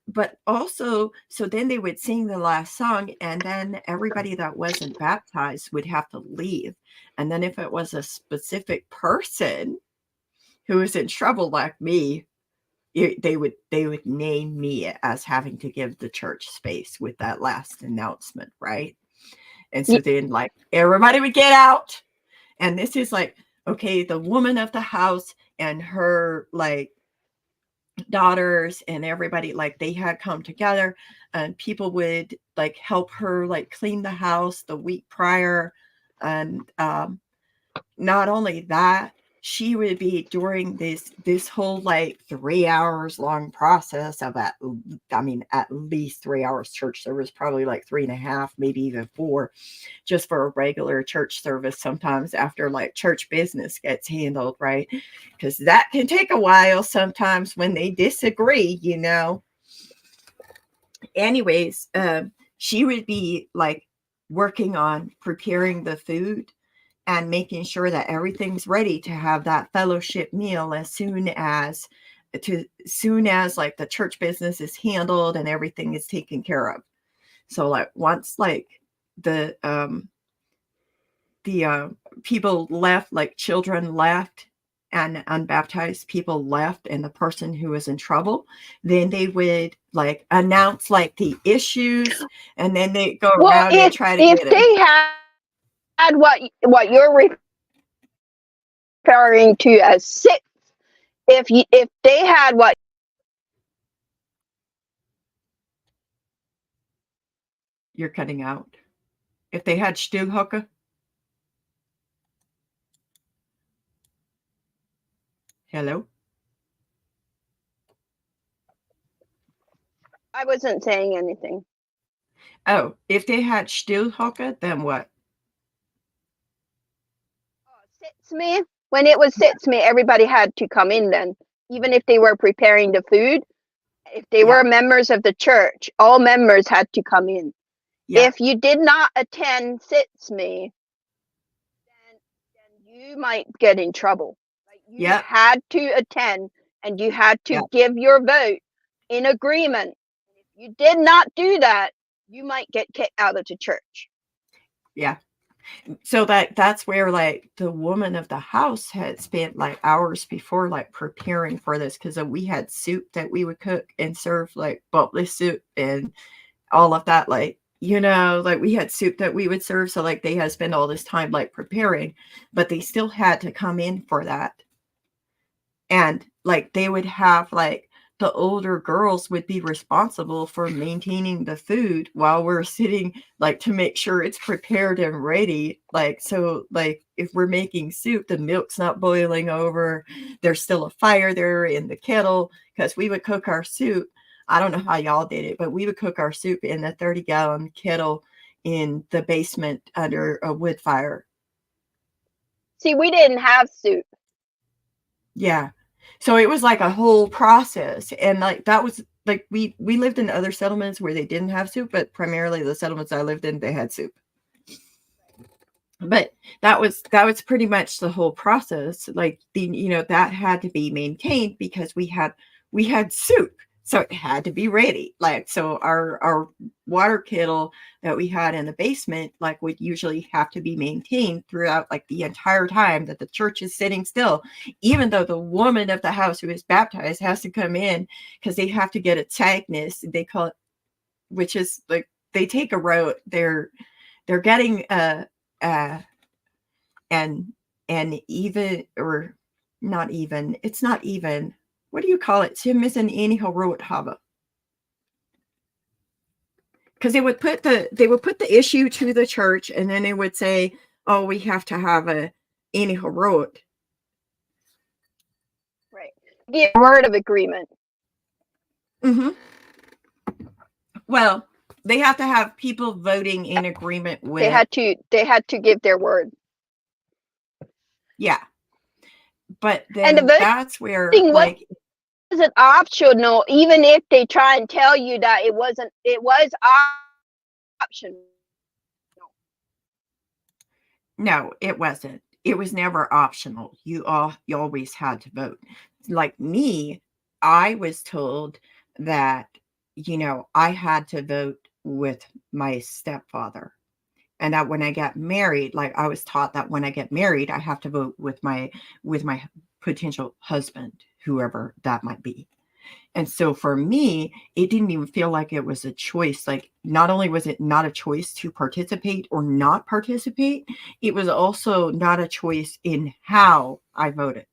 But also, so then they would sing the last song, and then everybody that wasn't baptized would have to leave. And then if it was a specific person who was in trouble like me, they would name me as having to give the church space with that last announcement, right? And so then, like, everybody would get out. And this is like, okay, the woman of the house and her, like, daughters and everybody, like, they had come together, and people would, like, help her, like, clean the house the week prior. And not only that, she would be during this whole, like, 3 hours long process of at least 3 hours church service, probably like 3.5, maybe even 4, just for a regular church service, sometimes after, like, church business gets handled, right? Because that can take a while sometimes when they disagree. Anyways, she would be, like, working on preparing the food and making sure that everything's ready to have that fellowship meal as soon as like the church business is handled and everything is taken care of. So, like, once, like, the people left, like children left and unbaptized people left, and the person who was in trouble, then they would, like, announce, like, the issues, and then they go around and try to if get they had what you're referring to as six, if they had what You're cutting out. If they had Stillhocker. Hello? I wasn't saying anything. Oh, if they had Stillhocker, then what? Sitzme. When it was Sitzme, everybody had to come in then. Even if they were preparing the food, if they were members of the church, all members had to come in. Yeah. If you did not attend Sitzme, then you might get in trouble. Like, you had to attend, and you had to give your vote in agreement. If you did not do that, you might get kicked out of the church. Yeah. So that's where, like, the woman of the house had spent, like, hours before, like, preparing for this, because we had soup that we would cook and serve, like bubbly soup and all of that, like, like, we had soup that we would serve. So, like, they had spent all this time, like, preparing, but they still had to come in for that. And, like, they would have, like, the older girls would be responsible for maintaining the food while we're sitting, like, to make sure it's prepared and ready. Like, so, like, if we're making soup, the milk's not boiling over, there's still a fire there in the kettle, because we would cook our soup. I don't know how y'all did it, but we would cook our soup in a 30-gallon kettle in the basement under a wood fire. See, we didn't have soup. Yeah. So it was like a whole process. And, like, that was, like, we lived in other settlements where they didn't have soup, but primarily the settlements I lived in, they had soup. But that was pretty much the whole process. Like, that had to be maintained because we had we had soup. So it had to be ready. Like, so our water kettle that we had in the basement, like, would usually have to be maintained throughout, like, the entire time that the church is sitting still, even though the woman of the house who is baptized has to come in because they have to get a tagness, they call it, which is like, they take a rote. They're getting an even, or not even, it's not even, what do you call it? Sie müssen einige Rot haben. Because they would put the issue to the church, and then they would say, "Oh, we have to have a einige Rot." Right. The word of agreement. Mm-hmm. Well, they have to have people voting in agreement with. They had to give their word. Yeah. But then that's where, like, wasn't optional, even if they try and tell you that it wasn't. It was optional. No, it wasn't. It was never optional. You always had to vote. Like me, I was told that, I had to vote with my stepfather. And that when I got married, like, I was taught that when I get married, I have to vote with my potential husband, whoever that might be. And so for me, it didn't even feel like it was a choice. Like, not only was it not a choice to participate or not participate, it was also not a choice in how I voted,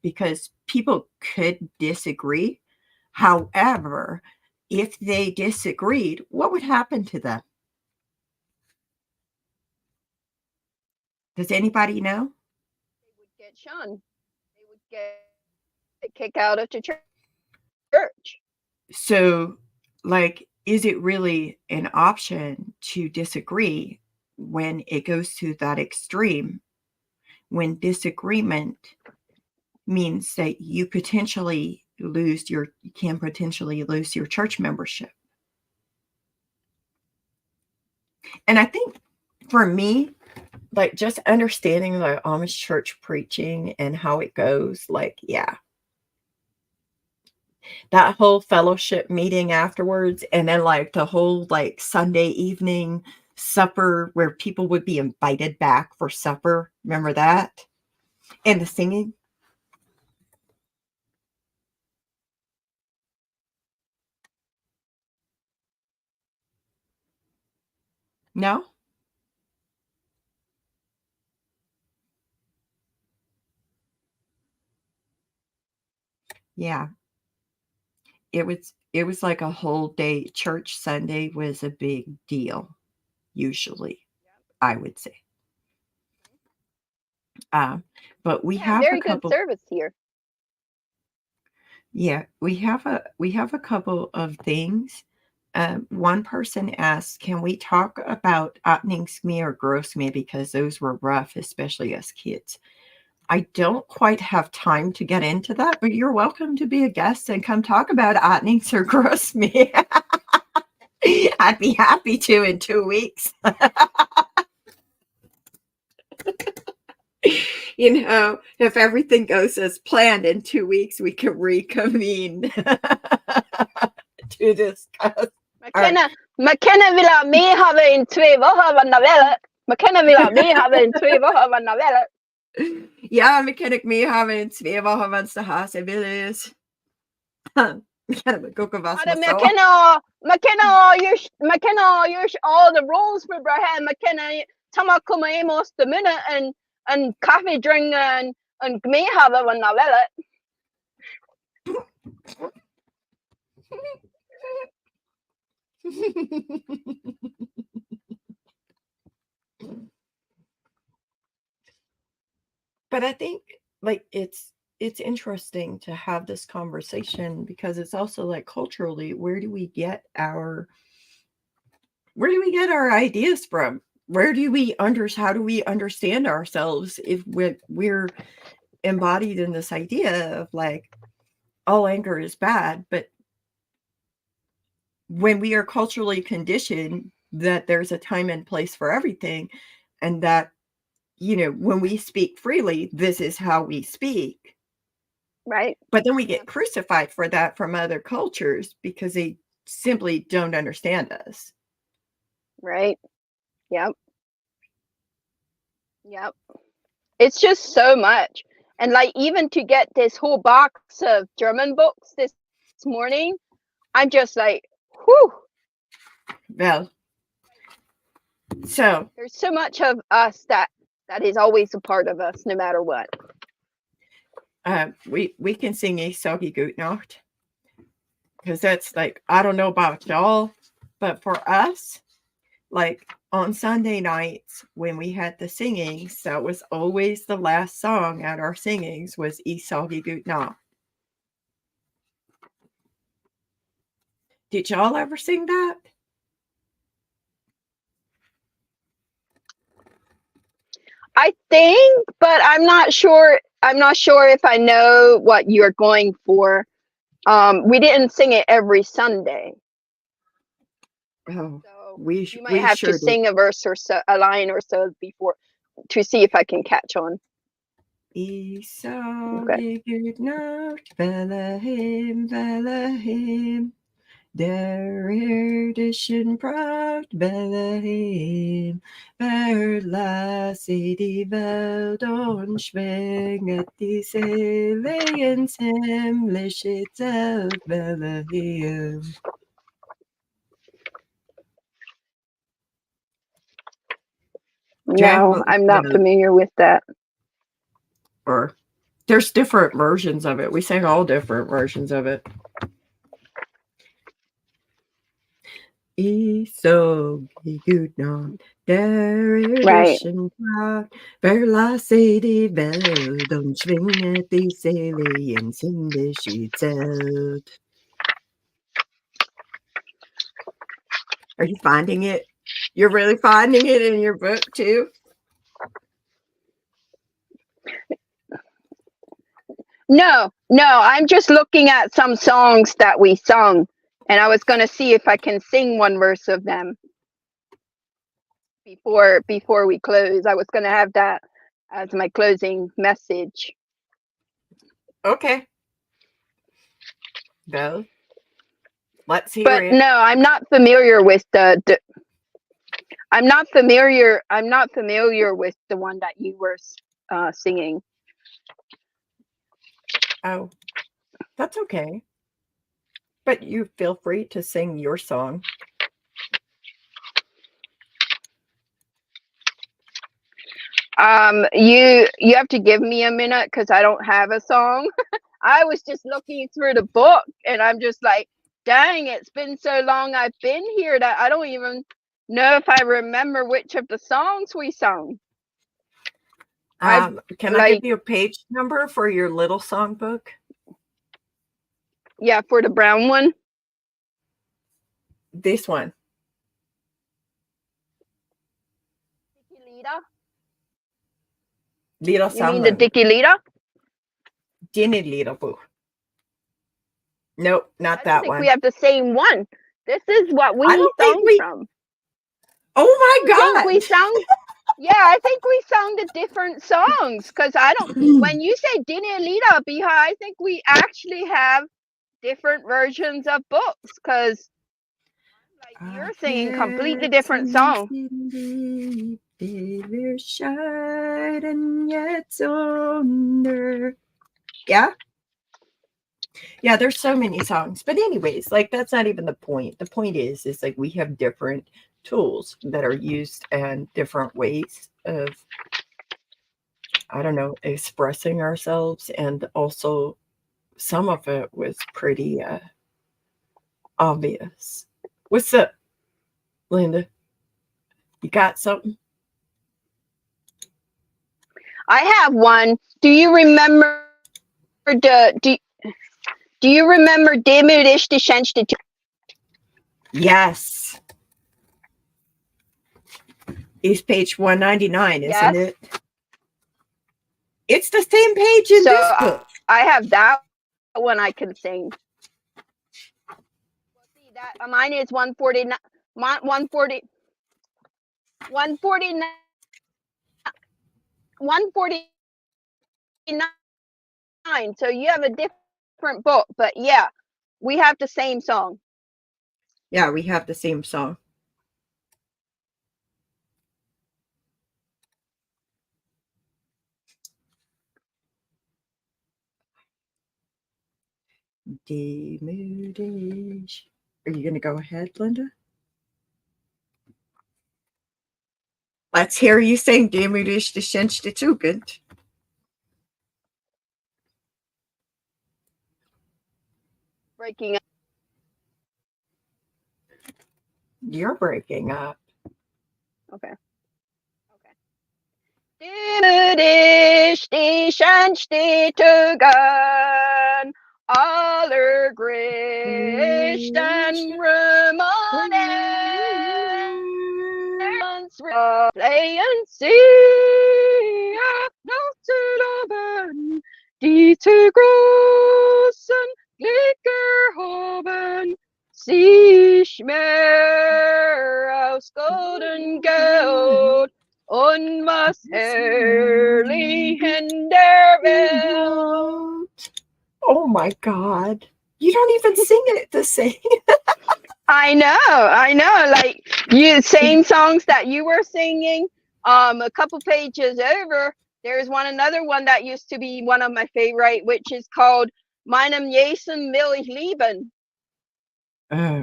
because people could disagree. However, if they disagreed, what would happen to them? Does anybody know? They would get shunned. They would get kicked out of the church. So, like, is it really an option to disagree when it goes to that extreme? When disagreement means that you can potentially lose your church membership. And I think for me, like, just understanding the Amish church preaching and how it goes, like, yeah, that whole fellowship meeting afterwards, and then, like, the whole, like, Sunday evening supper where people would be invited back for supper. Remember that? And the singing. No? Yeah. It was like a whole day. Church Sunday was a big deal, usually, I would say. But we have very a couple. good service here. Yeah, we have a couple of things. One person asked, "Can we talk about åtningsme or grossme, because those were rough, especially as kids?" I don't quite have time to get into that, but you're welcome to be a guest and come talk about åtnings or grossme. I'd be happy to in 2 weeks. If everything goes as planned, in 2 weeks, we can reconvene to discuss. McKenna vill ha mer av en tvåhövande. McKenna vill ha mer av en tvåhövande. Ja, mechanic me haben en zweewoche hasebilis. McKenna, you're all the rules for Braham. McKenna, tama kuma emos the minute and coffee drink and me have a one novella. But I think, like, it's interesting to have this conversation, because it's also, like, culturally, where do we get our ideas from? How do we understand ourselves if we're embodied in this idea of, like, all anger is bad? But when we are culturally conditioned that there's a time and place for everything, and that, when we speak freely, this is how we speak. Right. But then we get crucified for that from other cultures because they simply don't understand us. Right. Yep. Yep. It's just so much. And like even to get this whole box of German books this morning, I'm just like, whew. Well, so There's so much of us that is always a part of us, no matter what. we can sing a soggy Gute Nacht because that's like, I don't know about y'all, but for us, like on Sunday nights when we had the singings, that was always the last song at our singings was "I Soggy Gute Nacht." Did y'all ever sing that? I think, but I'm not sure. I'm not sure if I know what you're going for. We didn't sing it every Sunday. Oh, So we you might we have to sure did. sing a verse or so, a line or so before to see if I can catch on. I Soggy Gute Nacht, Bethlehem, Bethlehem. Der irdischen Pracht Bethlehem, verlasse die Welt und schwinget die Seele ins himmlische Zelt Bethlehem. No, I'm not familiar with that. Or there's different versions of it. We sang all different versions of it. I Soggy Gute Nacht, der irdischen Pracht, verlasse die Welt und schwinget die Seele ins himmlische Zelt. Are you finding it? You're really finding it in your book too? No, I'm just looking at some songs that we sung, and I was going to see if I can sing one verse of them before we close. I was going to have that as my closing message. Okay. Well, let's hear but it. No, I'm not familiar with I'm not familiar with the one that you were singing. Oh, that's okay. But you feel free to sing your song. You have to give me a minute because I don't have a song. I was just looking through the book and I'm just like, dang, it's been so long I've been here that I don't even know if I remember which of the songs we sung. Can I give you a page number for your little songbook? Yeah, for the brown one. This one. Lira You mean the Dicky Lira? Dinny Lira Boo. Nope, not that I think one. we have the same one. This is what we sung from. Oh my God! We sung. Yeah, I think we sung the different songs because I don't. When you say Dinny Lira Biha, I think we actually have different versions of books because like you're singing completely different song. Yeah. Yeah, there's so many songs. But anyways, like that's not even the point. The point is like we have different tools that are used and different ways of, I don't know, expressing ourselves. And also some of it was pretty obvious. What's up, Lynda? You got something? I have one. Do you remember do you remember Demütig die Schönste? Yes. It's page 199, isn't it? It's the same page in this book. I have that one I can sing. See that mine is 149. 149. 149. 149 So you have a different book, but yeah, we have the same song. Yeah, we have the same song. Demudish. Are you going to go ahead, Lynda? Let's hear you sing Demudish de Schenchte Tugend. Breaking up. You're breaking up. Okay. Demudish de Schenchte Tugend. Allergrist and reminisce, play and see, no Silben, die zu großen Glicker haben, sich mehr aus golden Gold und was herrlich in der Welt. Oh my God. You don't even sing it the same. I know. Like you same songs that you were singing. A couple pages over, there's another one that used to be one of my favorite, which is called Meinem Jason will ich lieben.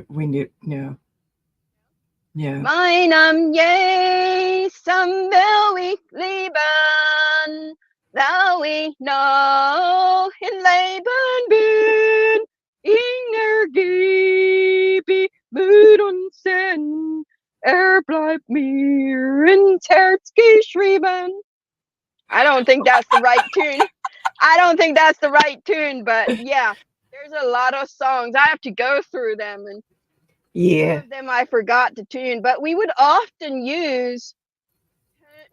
We knew no. Yeah. Meinem Jason will ich lieben, thou ich noch in Leben bin, Energie, Mut und Sinn, bleibt mir ins Herz geschrieben. I don't think that's the right tune. But yeah, there's a lot of songs. I have to go through them, and yeah, some of them I forgot to tune. But we would often use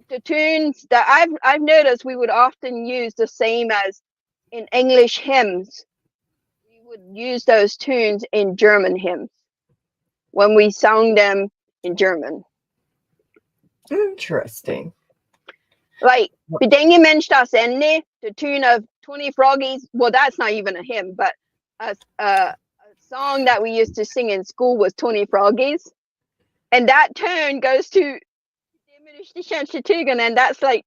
the tunes that I've noticed. We would often use the same as in English hymns. We would use those tunes in German hymns when we sang them in German. Interesting. Like Bedenke Mensch das Ende, the tune of 20 Froggies. Well, that's not even a hymn, but a song that we used to sing in school was 20 Froggies. And that tune goes to Diminish the Shanshatugan, and that's like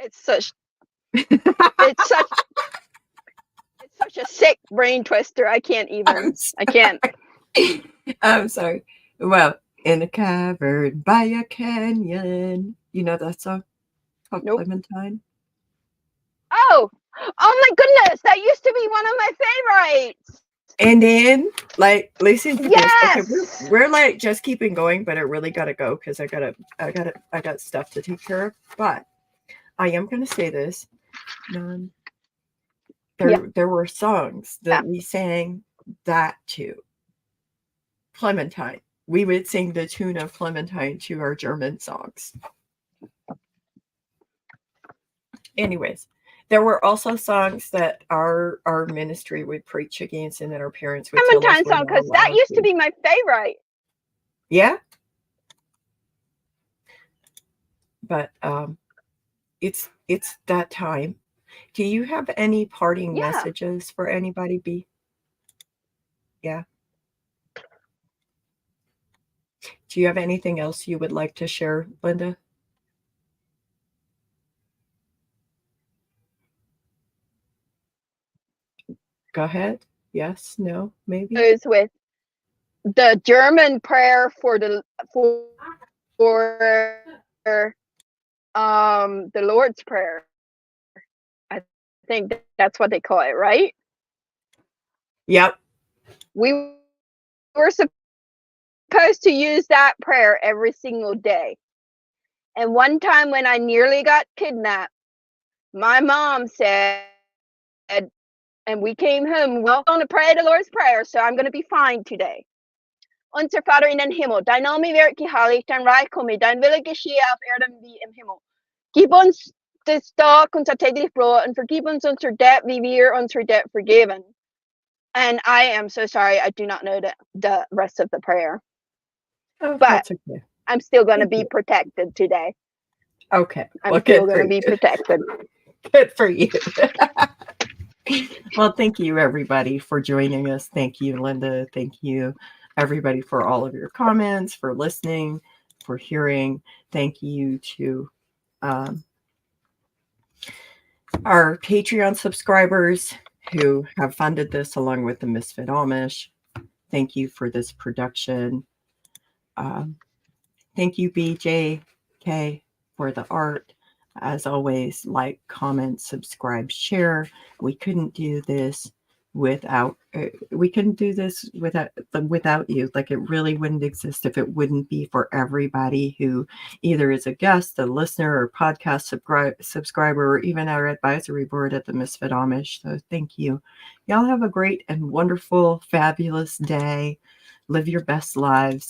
it's such a sick brain twister. I can't. I'm sorry. Well, in a cavern by a canyon. You know that song called Nope. Clementine? Oh my goodness, that used to be one of my favorites. And then, like, listen to yes! this. Okay, we're like just keeping going, but I really gotta go because I got stuff to take care of. But I am gonna say this. There were songs that we sang that to. Clementine. We would sing the tune of Clementine to our German songs. Anyways, there were also songs that our ministry would preach against and that our parents would tell us Clementine song, because that used to be my favorite. Yeah. But it's that time. Do you have any parting messages for anybody, B? Yeah. Do you have anything else you would like to share, Lynda? Go ahead. Yes, no, maybe. Goes with the German prayer for the Lord's Prayer. I think that's what they call it, right? Yep. We were supposed to use that prayer every single day. And one time when I nearly got kidnapped, my mom said, and we came home, we're going to pray the Lord's Prayer, so I'm going to be fine today. Unser Vater in den Himmel, dein Name wird geheiligt, dein Reich komme, dein Wille geschehe auf Erden wie im Himmel. Gib uns das Tag unser täglich Brot und vergib uns unser Debt, wie wir unsere Debt forgiven. And I am so sorry, I do not know the rest of the prayer. Oh, but that's okay. I'm still going to be protected today. Okay. I'm still going to be protected. Good for you. Well, thank you, everybody, for joining us. Thank you, Lynda. Thank you, everybody, for all of your comments, for listening, for hearing. Thank you to our Patreon subscribers who have funded this along with the Misfit Amish. Thank you for this production. Thank you, BJK, for the art. As always, like, comment, subscribe, share. We couldn't do this without without you. Like, it really wouldn't exist if it wouldn't be for everybody who either is a guest, a listener, or podcast subscriber, or even our advisory board at the Misfit Amish. So thank you. Y'all have a great and wonderful, fabulous day. Live your best lives.